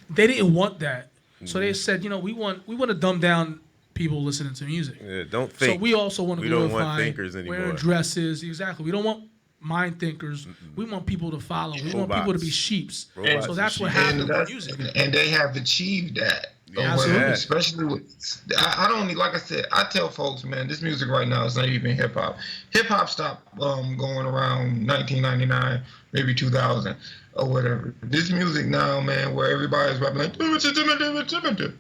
they didn't want that. So they said, we want to dumb down people listening to music. Yeah, don't think. So we also want to We don't want glorify thinkers anymore. wearing dresses. Exactly. We don't want mind thinkers. We want people to follow. We want people to be sheeps. Robots So and that's what sheep. happened And, with that's, music. and they have achieved that. Yeah, absolutely. Especially with, I don't need, like I said, I tell folks, man, this music right now is not even hip hop. Hip hop stopped going around 1999, maybe 2000 or whatever. This music now, man, where everybody's rapping like, what the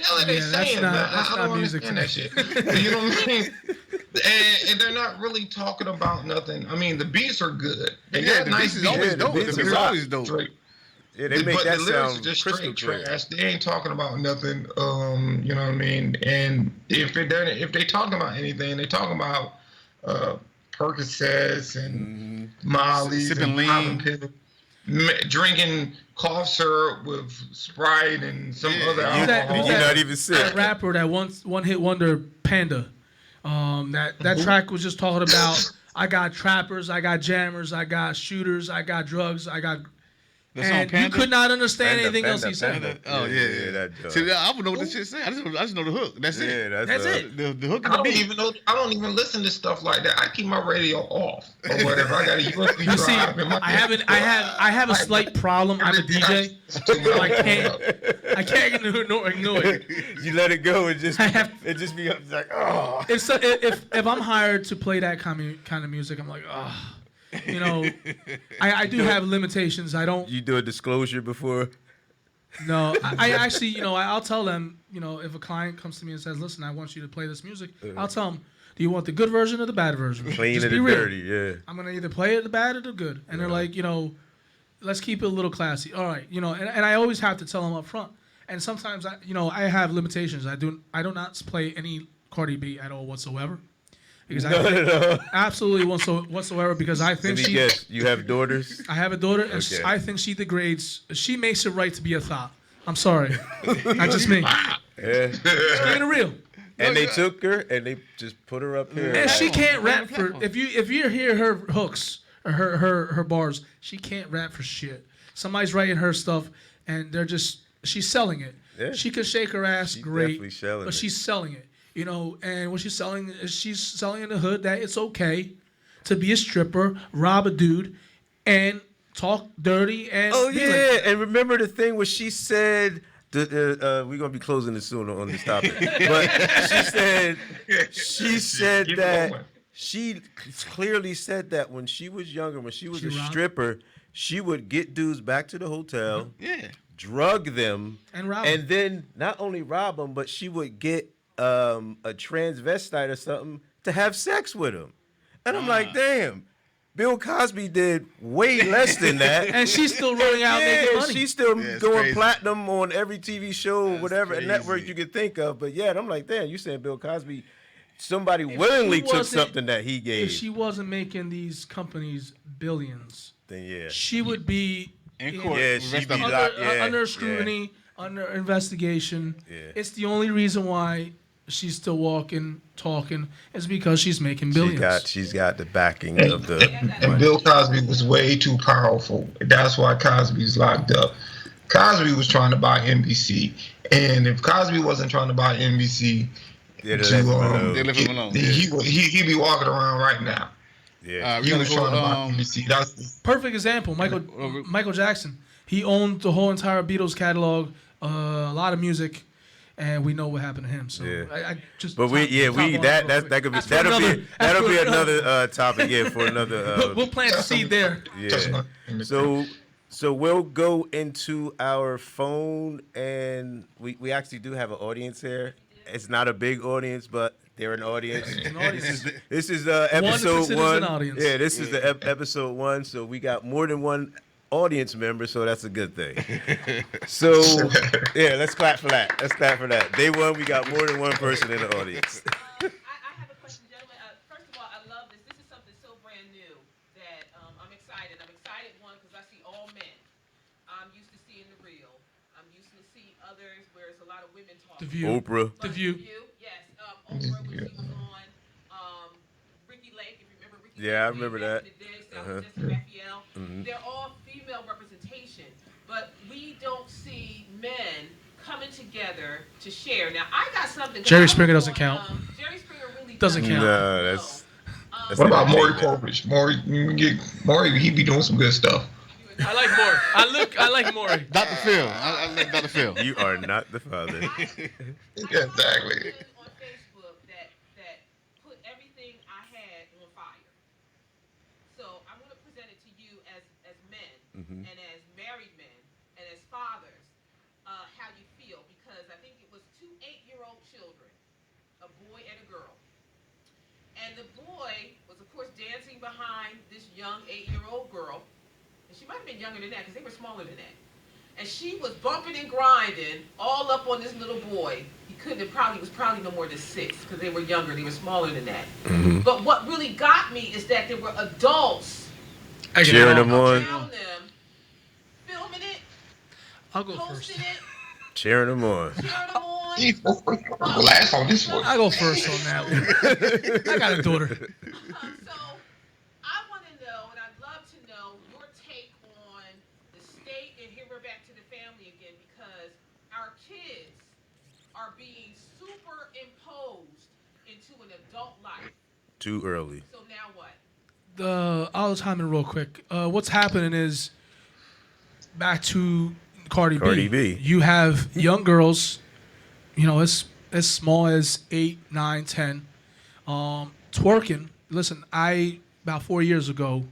hell are they Yeah, that's saying, not- man? that's I not don't music understand to that shit. You know what I mean? And they're not really talking about nothing. I mean, the beats are good. They Yeah, got the nice beats is beats. always the dope. The beats beats are always dope. Straight. Yeah, they make But that the lyrics sound are just crystal straight clear. trash. They ain't talking about nothing. You know what I mean? And if they talking about anything, they talking about Percocets and Molly's Sipping and lean. popping pills, drinking cough syrup with Sprite and some other Who's that- alcohol. who's You're that- not even sick. That rapper, that one hit wonder, Panda. That track was just talking about I got trappers, I got jammers, I got shooters, I got drugs, I got. The song And you Panda? could not understand Panda, anything else he Panda, said. Panda. Oh yeah. that joke. See, I don't know what this shit say. I just know the hook. That's Yeah, it. That's it. The hook and I the don't beat. even know. I don't even listen to stuff like that. I keep my radio off or whatever. I got a USB You see, drive in my I have a slight problem. I'm a DJ. So I can't ignore it. You let it go and just I have- it just be it's like oh. If I'm hired to play that kind of music, I'm like, oh, you know, I do have limitations. I don't. You do a disclosure before. No, I actually, you know, I'll tell them, you know, if a client comes to me and says, listen, I want you to play this music, I'll tell them, do you want the good version or the bad version? Clean Just and be real. dirty, yeah. I'm going to either play it the bad or the good. And they're like, you know, let's keep it a little classy. All right, you know, and I always have to tell them up front. And sometimes, I have limitations. I do not play any Cardi B at all whatsoever. Because No. absolutely whatsoever because I think Let me guess. You have daughters? I have a daughter, and Okay. I think she degrades. She makes it right to be a thought. I'm sorry, not just me. Yeah. Keeping it real. And they took her and they just put her up here. And she can't rap for. If you hear her hooks or her bars, she can't rap for shit. Somebody's writing her stuff, and she's selling it. Yeah. She can shake her ass She's great, definitely selling but it. she's selling it. You know, and what she's selling in the hood that it's okay to be a stripper, rob a dude, and talk dirty and Oh be yeah, like- and remember the thing where she said we're gonna be closing this soon on this topic, but she said Keep that going. she clearly said that when she was younger, when she was She a robbed? stripper, she would get dudes back to the hotel, Yeah. drug them, And rob and them. then not only rob them, but she would get a transvestite or something to have sex with him, and I'm like, damn. Bill Cosby did way less than that. and she's still running out making money. She's still Yeah, it's going crazy. platinum on every TV show, That's whatever network crazy. you could think of. But yeah, I'm like, damn, you saying Bill Cosby, somebody If willingly she took wasn't- something that he gave. if she wasn't making these companies billions, Then yeah, she would be In court. Yeah, with she'd rest be of them. locked. Yeah, under yeah. scrutiny, under investigation. Yeah. It's the only reason why she's still walking, talking, is because she's making she's billions. got the backing of the. And Bill Cosby was way too powerful. That's why Cosby's locked up. Cosby was trying to buy NBC, and if Cosby wasn't trying to buy NBC, Yeah, to, they let him alone. They left him alone. he'd be walking around right now. Yeah, We He gotta was go. trying to buy NBC. That's Perfect example, Michael Jackson. He owned the whole entire Beatles catalog, a lot of music, and we know what happened to him. So Yeah. I just. but we top that on real that quick. that could be That's for another- that'll be that's for another topic. Yeah, for another. We'll plant the seed there. Yeah. So we'll go into our phone, and we actually do have an audience here. It's not a big audience, but they're an audience. An audience. This is One episode considers one. an audience. Yeah, this is the episode one. So we got more than one audience member, so that's a good thing. So yeah, let's clap for that. Let's clap for that. Day one, we got more than one person in the audience. I have a question, gentlemen. First of all, I love this. This is something so brand new that I'm excited. I'm excited, one, because I see all men. I'm used to seeing the real. I'm used to see others where it's a lot of women The talking. View. Oprah. But The View. Yes. Oprah, when she was on Ricky Lake, if you remember Ricky Lake. Yeah, I remember back that. in the day, South Jesse Raphael. They're all female representation, but we don't see men coming together to share. Now, I got something. 'cause Jerry I was Springer doesn't on, count. Jerry Springer really The Doesn't count. No, that's What about Maury entertainment. Povich? Maury, he be doing some good stuff. I like Maury. I like Maury. Dr. Phil. I like Dr. Phil. You are not the father. Yeah, exactly. On Facebook that put everything I had on fire. So I'm going to present it to you as men and as married men and as fathers, how you feel, because I think it was 2 8-year-old children, a boy and a girl. And the boy was, of course, dancing behind this young 8-year-old girl. And she might have been younger than that because they were smaller than that. And she was bumping and grinding all up on this little boy. He was probably no more than 6 because they were younger. They were smaller than that. But what really got me is that there were adults Cheering them on. around them, filming it, I'll go first. posting it, Cheering them on. cheering them on. He's last on this one. I'll go first on that one. I got a daughter. So I want to know, and I'd love to know your take on the state, and here we're back to the family again, because our kids are being superimposed into an adult life. Too early. So now what? I'll chime in real quick. What's happening is back to Cardi B. You have young girls, as small as 8, 9, 10, twerking. Listen, about 4 years ago,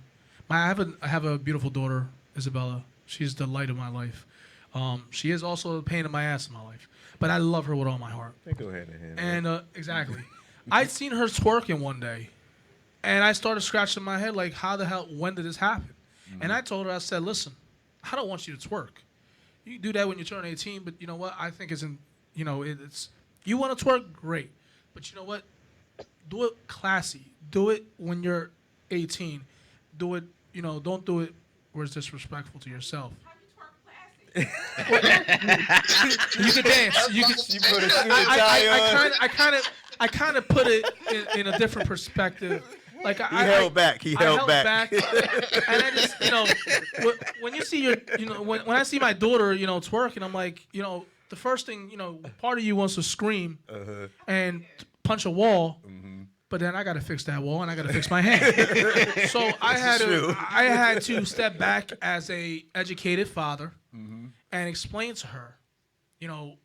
I have a beautiful daughter, Isabella. She's the light of my life. She is also a pain in my ass in my life, but I love her with all my heart. They go hand in hand. And exactly, I'd seen her twerking one day, and I started scratching my head like, how the hell? When did this happen? And I told her, I said, listen, I don't want you to twerk. You can do that when you turn 18, but you know what? I think it's you want to twerk, great, but you know what? Do it classy. Do it when you're 18. Do it, don't do it where it's disrespectful to yourself. How you twerk classy? You can dance. You can. You put a suit and tie on. I kind of put it in a different perspective. Like He held back. I held back. And I just, when you see when I see my daughter, twerking, I'm like, the first thing, part of you wants to scream and punch a wall, but then I got to fix that wall and I got to fix my hand. So I had to step back as a educated father and explain to her, the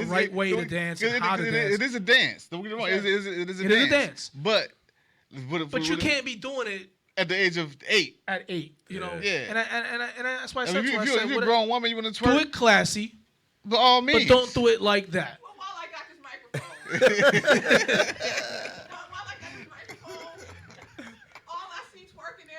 right way to dance and how to dance. It is a dance. Don't get me wrong. It is a It dance. is a dance. But you can't be doing it at the age of 8. at 8, Yeah. And that's why I I said mean, to her, if I you're said, a grown woman, you want to do twerk, it classy, by all means. but don't do it like that. Well, while I got this microphone, all I see twerking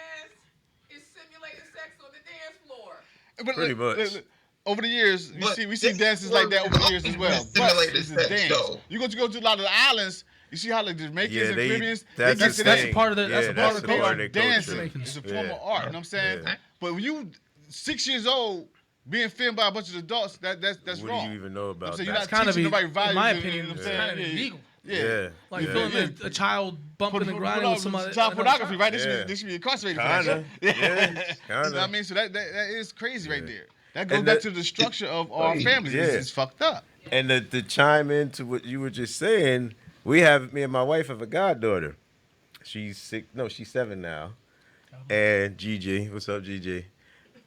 is simulated sex on the dance floor. But Pretty look, much. over the years, But we see this dances like that over the years as well. But simulated it's a sex, dance. though. You go to a lot of the islands. You see how the Jamaicans Yeah, and they- Caribbeans, that's they the get to thing. that. part of the- that's Yeah, a part of the the They part are of their dancing. culture. It's a form Yeah. of art. You know what I'm saying? Yeah. But when you 6 years old, being filmed by a bunch of adults, that's What wrong. do you even know I'm about saying that? you're not kind of teaching the right in values. my and- opinion, you know what I'm it's saying? kind of Yeah, illegal. Yeah. Like Yeah. filming a child bumping and grinding with somebody. Child pornography, right? Yeah. They should be incarcerated for that Kinda. shit. Yeah. You know Kinda. what I mean? So that is crazy right there. That goes And back the- to the structure of our families. Yeah. It's fucked up. And to chime into what you were just saying, me and my wife have a goddaughter. She's 6. No, she's 7 now. And Gigi, what's up, Gigi?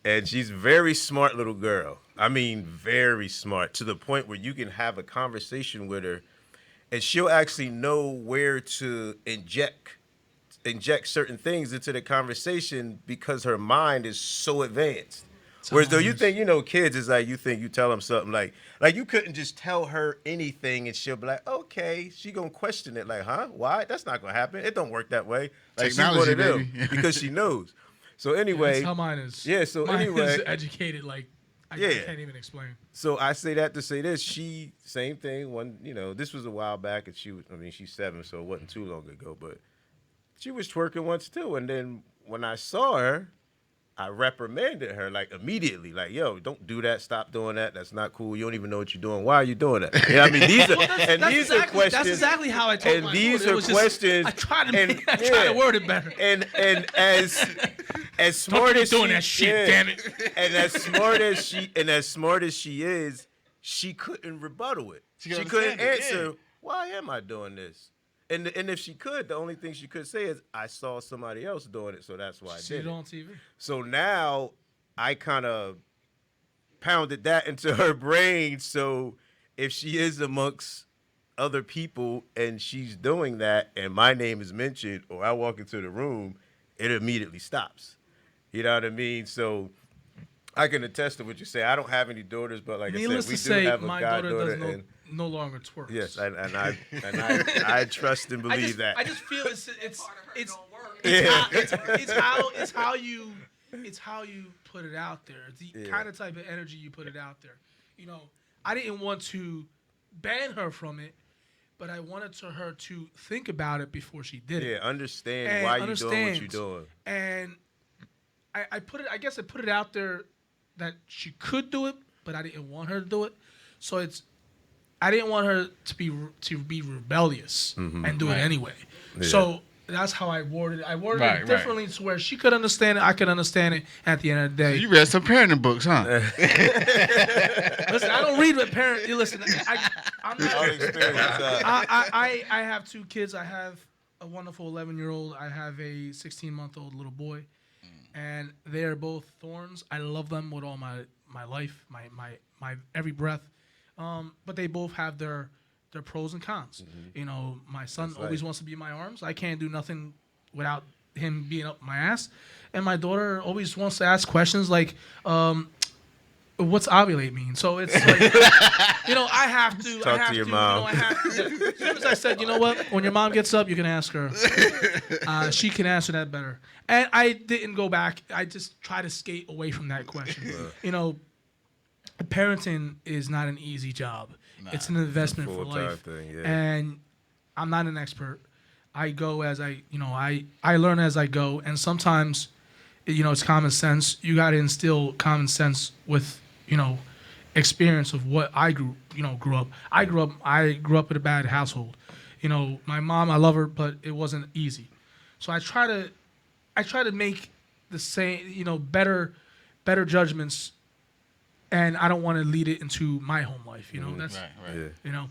And she's a very smart little girl. I mean, very smart, to the point where you can have a conversation with her, and she'll actually know where to inject certain things into the conversation because her mind is so advanced. Whereas though you think, kids is like, you think you tell them something like you couldn't just tell her anything and she'll be like, okay, she gonna question it like, huh? Why? That's not gonna happen. It don't work that way. Like she's one Technology, of them baby. because she knows. So anyway, That's how mine is. Yeah, so mine anyway- is educated like I Yeah. can't even explain. so I say that to say this. She, same thing. This was a while back, and she's 7, so it wasn't too long ago. But she was twerking once too, and then when I saw her, I reprimanded her like immediately, like, "Yo, don't do that. Stop doing that. That's not cool. You don't even know what you're doing. Why are you doing that?" Yeah, I mean, these are are questions. That's exactly how I told and my these daughter. It are was just- questions. I tried to and- I tried to word it better. And as smart keep as doing she, that shit, damn it. And as smart as she is, she couldn't rebuttal it. She She couldn't couldn't understand it, answer. yeah. Why am I doing this? And if she could, the only thing she could say is, I saw somebody else doing it, so that's why I See did it it. on TV. So now I kind of pounded that into her brain. So if she is amongst other people and she's doing that and my name is mentioned or I walk into the room, it immediately stops. You know what I mean? So I can attest to what you say. I don't have any daughters, but like Needless I to said, we do say, have a my daughter goddaughter. does no longer twerks. Yes, and I trust and believe that. I just feel it's Part of her it's don't work. it's how you put it out there. It's the Yeah. kind of type of energy you put it out there. You know, I didn't want to ban her from it, but I wanted her to think about it before she did it. Yeah, understand And why you're doing what understand. you're doing. And I put it. I guess I put it out there that she could do it, but I didn't want her to do it. So I didn't want her to be rebellious and do it anyway. Yeah. So that's how I worded it. I worded Right, it differently to where she could understand it. I could understand it. At the end of the day, You read some parenting books, huh? listen. I don't read what parent. Listen, I'm All not. experience. I have 2 kids. I have a wonderful 11-year-old. I have a 16-month-old little boy, and they are both thorns. I love them with all my life, my every breath. But they both have their pros and cons. You know, my son That's always right. wants to be in my arms. I can't do nothing without him being up my ass. And my daughter always wants to ask questions like, what's ovulate mean? So it's like, you know, I have to. Talk I have to your to, mom. You know, I have to. As soon as I said, you know what, when your mom gets up, you can ask her. She can answer that better. And I didn't go back. I just try to skate away from that question. You know, parenting is not an easy job. It's an investment for full-time life. thing, yeah. And I'm not an expert. I go as I learn as I go. And sometimes, you know, it's common sense. You got to instill common sense with, you know, experience of what I grew up. I grew up in a bad household. You know, my mom, I love her, but it wasn't easy. So I try to make the same, you know, better judgments, and I don't want to lead it into my home life. You know, that's Yeah. you know,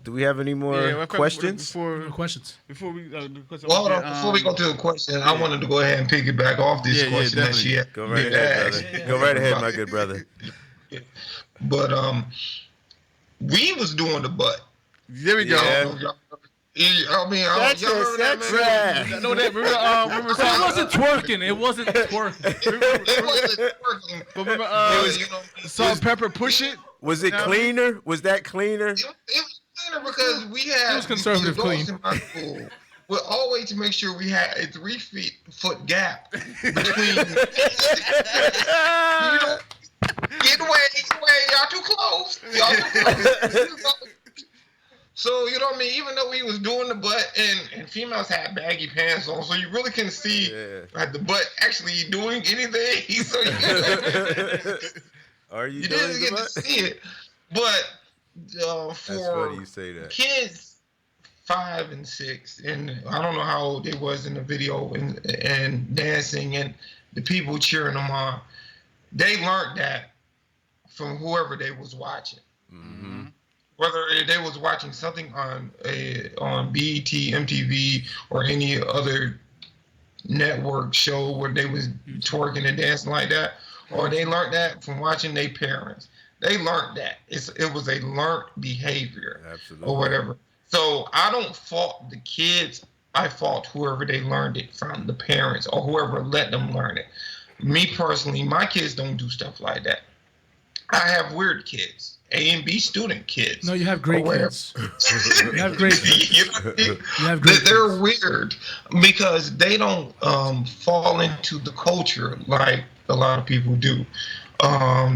Do we have any more questions? no questions. Before we the question, Well, hold on. Before we go to the question, I wanted to go ahead and piggyback off this Yeah, question that she had. Go right ahead, brother. Go right ahead, my good brother. But we was doing the butt. There we go. Yeah. I mean, That's y'all a remember that, sex man? trap. No, that remember It wasn't twerking. It wasn't twerking. It wasn't working. But remember, You know, Salt and Pepper Push It. Was it cleaner? Was that cleaner? it was cleaner because we had It was conservative the adults clean. in my school would always to make sure we had a 3-foot gap between. You know, get away, y'all too close. Y'all too close. So, you know what I mean? Even though we was doing the butt and females had baggy pants on, so you really couldn't see the butt actually doing anything. So Are you you doing didn't get to what? see it. But That's for funny you say that. kids 5 and 6, and I don't know how old they was in the video and dancing and the people cheering them on, they learned that from whoever they was watching. Mm-hmm. Whether they was watching something on BET, MTV, or any other network show where they was twerking and dancing like that, or they learned that from watching their parents. They learned that. It was a learned behavior. Absolutely. Or whatever. So I don't fault the kids. I fault whoever they learned it from, the parents or whoever let them learn it. Me personally, my kids don't do stuff like that. I have weird kids, A and B student kids. No, you have great or whatever. kids. You have great kids. You know what I mean? You have great They're kids. weird because they don't fall into the culture like a lot of people do.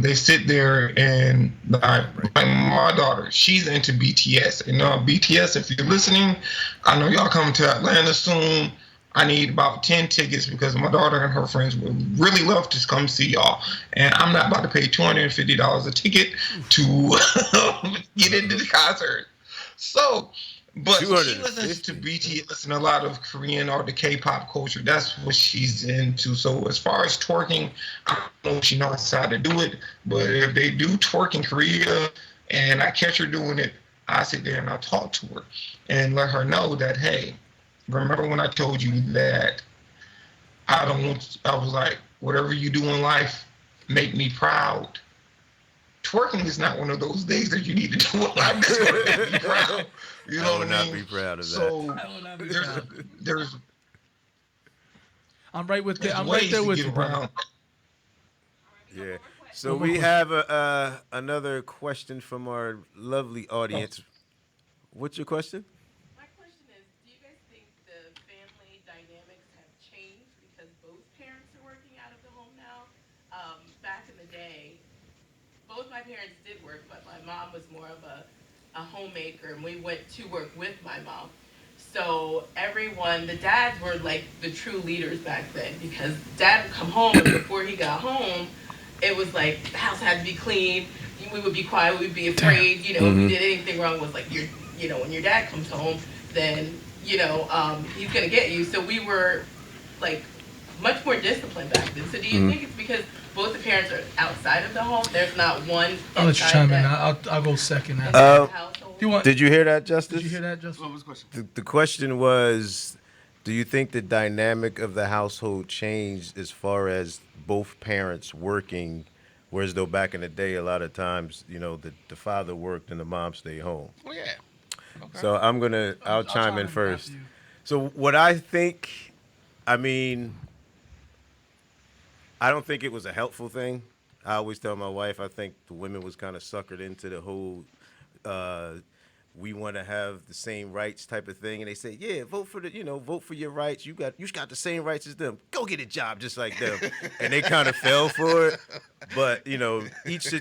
They sit there and like my daughter, she's into BTS. And BTS, if you're listening, I know y'all coming to Atlanta soon. I need about 10 tickets because my daughter and her friends would really love to come see y'all. And I'm not about to pay $250 a ticket to get into the concert. So, but she listens to BTS and a lot of Korean or the K-pop culture. That's what she's into. So as far as twerking, I don't know if she knows how to do it. But if they do twerk in Korea and I catch her doing it, I sit there and I talk to her and let her know that, hey, remember when I told you that I don't want, I was like, whatever you do in life, make me proud. Twerking is not one of those days that you need to do in life that's going to make me proud. You know I what would I not mean? be proud of that. So I will not be there's, proud. there's, I'm right with there's I'm right ways there to with get you, brother. around. Yeah. So One more we question. have another question from our lovely audience. What's your question? My question is, do you guys think the family dynamics have changed because both parents are working out of the home now? Back in the day, both my parents did work, but my mom was more of a homemaker, and we went to work with my mom. So everyone, the dads were like the true leaders back then because dad would come home, and before he got home, it was like the house had to be clean. We would be quiet. We'd be afraid. You know, if we did anything wrong, was like when your dad comes home, then he's gonna get you. So we were like much more disciplined back then. So do you think it's because both the parents are outside of the home? There's not one. I'll let you inside chime in. that- I'll go second. inside After. the household? Do you want? Did you hear that, Justice? Did you hear that, Justin? What was the question? The question was, do you think the dynamic of the household changed as far as both parents working, whereas though back in the day, a lot of times, the father worked and the mom stayed home. Oh yeah. Okay. So I'll chime in first. after you. So what I think, I mean, I don't think it was a helpful thing. I always tell my wife, I think the women was kind of suckered into the whole, we want to have the same rights type of thing, and they say, yeah, vote for your rights. You got the same rights as them. Go get a job just like them, and they kind of fell for it. But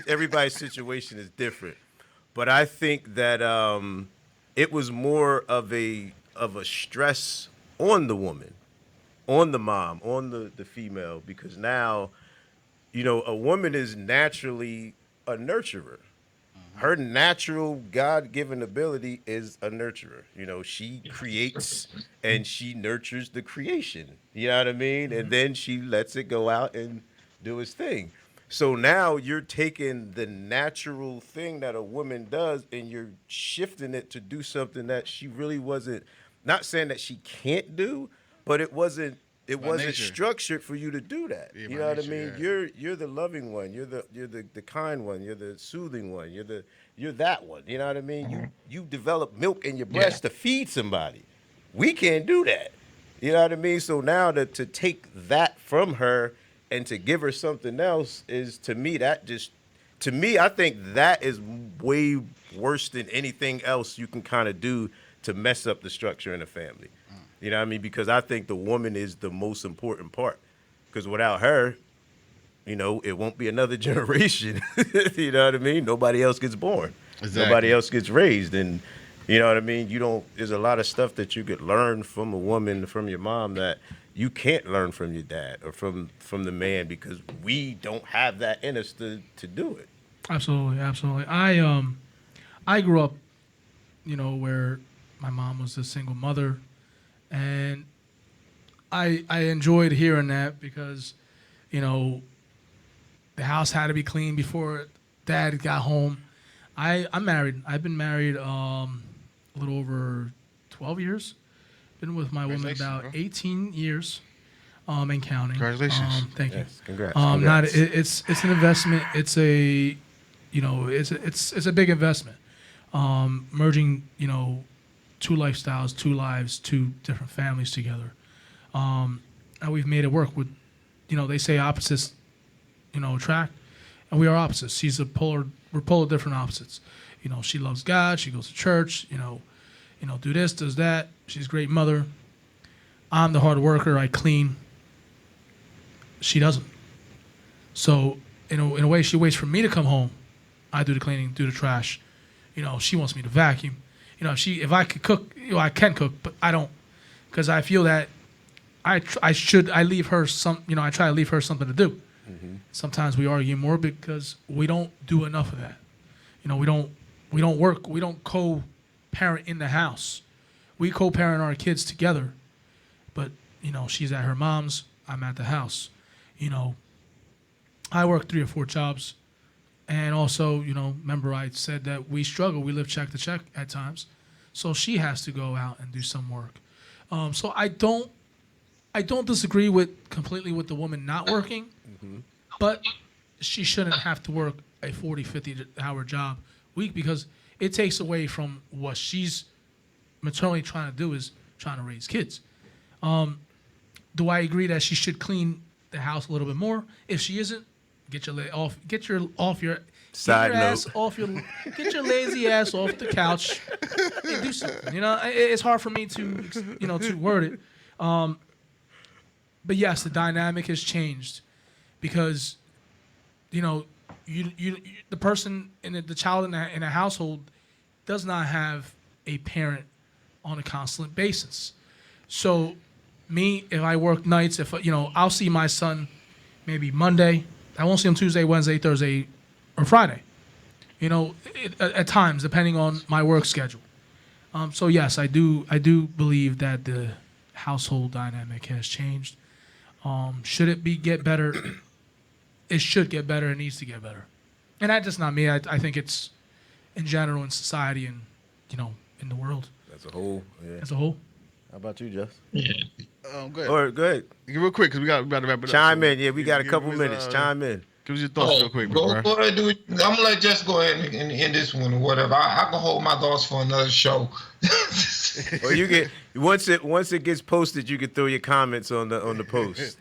everybody's situation is different. But I think that it was more of a stress on the woman, on the mom, on the female, because now, a woman is naturally a nurturer. Her natural God-given ability is a nurturer. She creates and she nurtures the creation. You know what I mean? And then she lets it go out and do its thing. So now you're taking the natural thing that a woman does and you're shifting it to do something that she really wasn't, not saying that she can't do, but it wasn't nature. structured for you to do that. Yeah, You by know what I nature, mean? yeah. You're the loving one. You're the kind one. You're the soothing one. You're that one. You know what I mean? You develop milk in your breast to feed somebody. We can't do that. You know what I mean? So now to take that from her and to give her something else is, to me, I think that is way worse than anything else you can kind of do to mess up the structure in a family. You know what I mean? Because I think the woman is the most important part. Because without her, it won't be another generation. You know what I mean? Nobody else gets born. Exactly. Nobody else gets raised. And you know what I mean? There's a lot of stuff that you could learn from a woman, from your mom, that you can't learn from your dad or from the man, because we don't have that in us to do it. Absolutely. I grew up, where my mom was a single mother, and I enjoyed hearing that because, the house had to be clean before dad got home. I'm married. I've been married a little over 12 years. Been with my woman Congratulations, about bro. 18 years, and counting. Congratulations. Thank you. Yes, congrats. Not congrats. it's an investment. It's a it's a big investment. Merging two lifestyles, two lives, two different families together, and we've made it work. With they say opposites attract, and we are opposites. We're polar different opposites. She loves God. She goes to church. Do this, does that. She's a great mother. I'm the hard worker. I clean. She doesn't. So in a way, she waits for me to come home. I do the cleaning, do the trash. She wants me to vacuum. If I could cook, I can cook, but I don't, because I feel that I leave her some. I try to leave her something to do. Mm-hmm. Sometimes we argue more because we don't do enough of that. We don't work. We don't co-parent in the house. We co-parent our kids together, but she's at her mom's. I'm at the house. I work 3 or 4 jobs And also, remember I said that we struggle. We live check to check at times. So she has to go out and do some work. So I don't disagree completely with the woman not working, but she shouldn't have to work a 40, 50-hour job week because it takes away from what she's maternally trying to do is trying to raise kids. Do I agree that she should clean the house a little bit more? If she isn't, get your Side ass note. off your get your lazy ass off the couch and do something. It's hard for me to word it. But yes, the dynamic has changed because you the person the child in a household does not have a parent on a constant basis. So me, if I work nights, I'll see my son maybe Monday. I won't see him Tuesday, Wednesday, Thursday, or Friday. At times, depending on my work schedule. So yes, I do believe that the household dynamic has changed. Should it get better? It should get better. It needs to get better. And that's just not me. I think it's in general in society and in the world As a whole, yeah. as a whole. How about you, Jess? Yeah. Go ahead. Or go ahead. Real quick, because we got to wrap it up. Chime So in. Yeah, we got a couple us, minutes. Chime in. Give us your thoughts real quick, bro. Go ahead, do it. I'm gonna let Jess go ahead and end this one or whatever. I can hold my thoughts for another show. Or you get once it gets posted, you can throw your comments on the post.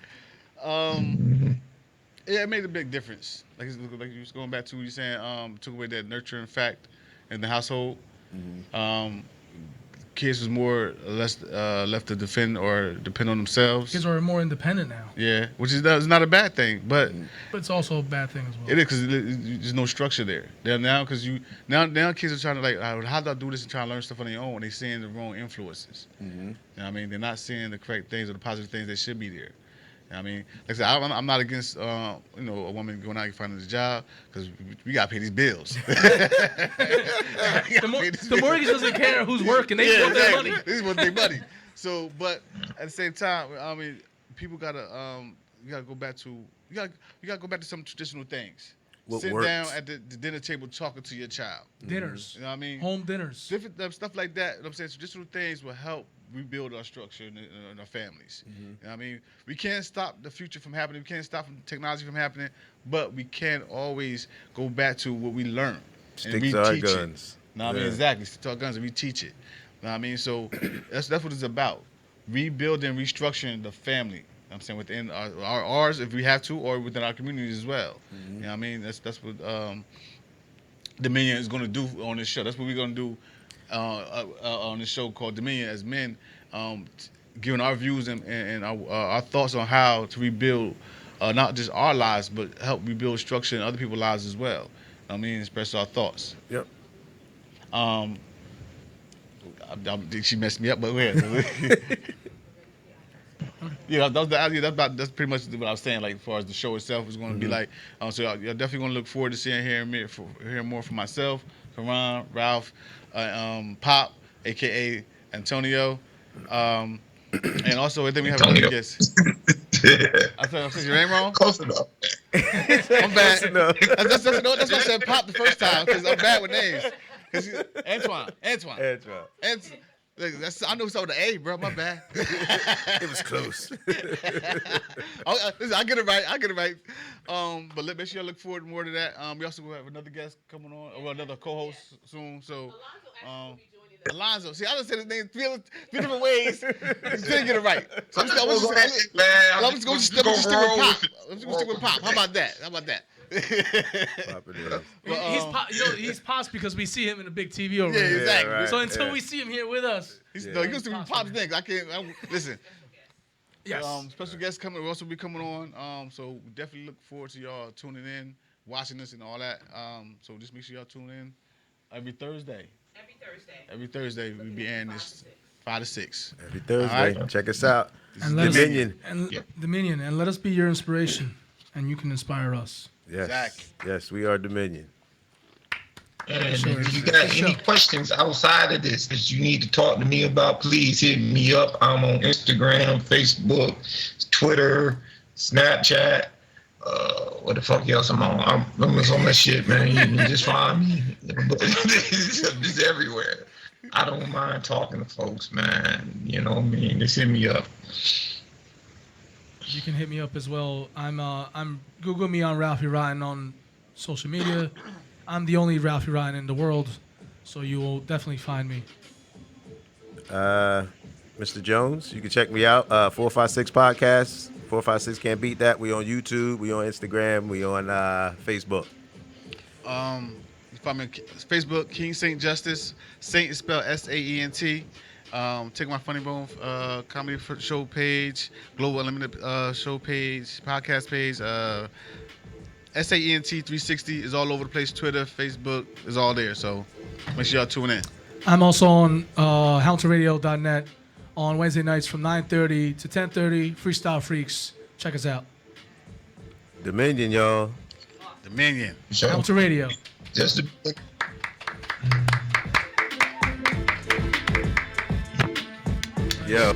Yeah, it made a big difference. Like you was going back to what you saying, took away that nurturing fact in the household. Kids was more or less left to defend or depend on themselves. Kids are more independent now, Yeah, which is not a bad thing, but but it's also a bad thing as well. it is because there's no structure there. Now because now kids are trying to how do I do this and trying to learn stuff on their own. They're seeing the wrong influences. You know what I mean? They're not seeing the correct things or the positive things that should be there. You know what I mean, like I said, I'm not against a woman going out and finding a job because we gotta pay these bills. The mortgage doesn't care who's working. They want their money. This is what they money. So, but at the same time, I mean, people gotta you gotta go back to some traditional things. What Sit works. down at the dinner table talking to your child. Dinners, You know what I mean? home dinners. Different stuff like that. You know what I'm saying? Traditional things will help rebuild our structure in our families. You know what I mean? We can't stop the future from happening. We can't stop technology from happening, but we can always go back to what we learned. Stick to our guns. You know what I mean? Exactly. Stick to our guns and we teach it. You know what I mean? So that's what it's about. Rebuilding, restructuring the family. You know what I'm saying, within ours if we have to, or within our communities as well. You know what I mean? That's what Dominion is going to do on this show. That's what we're going to do on this show called Dominion as men, giving our views and our thoughts on how to rebuild not just our lives, but help rebuild structure in other people's lives as well. You know what I mean? Express our thoughts. Yep. She messed me up, but go ahead. Yeah, that's pretty much what I was saying. Like, as far as the show itself is going to be like, so you're definitely going to look forward to hearing more from myself, Karan, Ralph, Pop, aka Antonio, and also I think we have another guest. I said your name wrong. Close enough. I'm bad. That's why I said Pop the first time because I'm bad with names. Antoine. Look, I know something with the A, bro. My bad. It was close. Listen, I get it right. But make sure you look forward more to that. We also will have another guest coming on, or another co-host soon. So, Alonzo actually will be joining us. Alonzo. See, I done said his name three different ways. Didn't get it right. So I'm just going to stick with Pop. I'm just going to stick with Pop. How about that? Pop it is. He's pops because we see him in a big TV over Yeah, there. exactly. right. So until Yeah. we see him here with us, No, you can stick with Pop's things. Listen. yes. Special guests coming. Will also be coming on. So definitely look forward to y'all tuning in, watching us, and all that. So just make sure y'all tune in every Thursday. Every Thursday we'll be airing this 5 to 6. Every Thursday. All right. Check us out. And let us- Dominion. Dominion, and let us be your inspiration, and you can inspire us. Yes. Exactly. Yes, we are Dominion. And Sure. if you got any questions outside of this that you need to talk to me about, please hit me up. I'm on Instagram, Facebook, Twitter, Snapchat, what the fuck else I'm on? I'm on so much shit, man. You can just find me. Just everywhere. I don't mind talking to folks, man. You know what I mean? Just hit me up. You can hit me up as well. I'm Google me on Ralphie Rotten on social media. I'm the only Ralphie Rotten in the world, so you will definitely find me. Mr. Jones, you can check me out. 456 Podcasts. 456 Can't Beat That. We on YouTube. We on Instagram. We on Facebook. You find me on Facebook, King Saint Justice. Saint is spelled Saent. Take my Funny Bone comedy show page, Global Unlimited show page, podcast page. SAENT 360 is all over the place. Twitter, Facebook is all there. So make sure y'all tune in. I'm also on HoundToRadio.net on Wednesday nights from 9:30 to 10:30. Freestyle Freaks. Check us out. Dominion, y'all. Dominion. So, Hound to Radio. just to, Yo.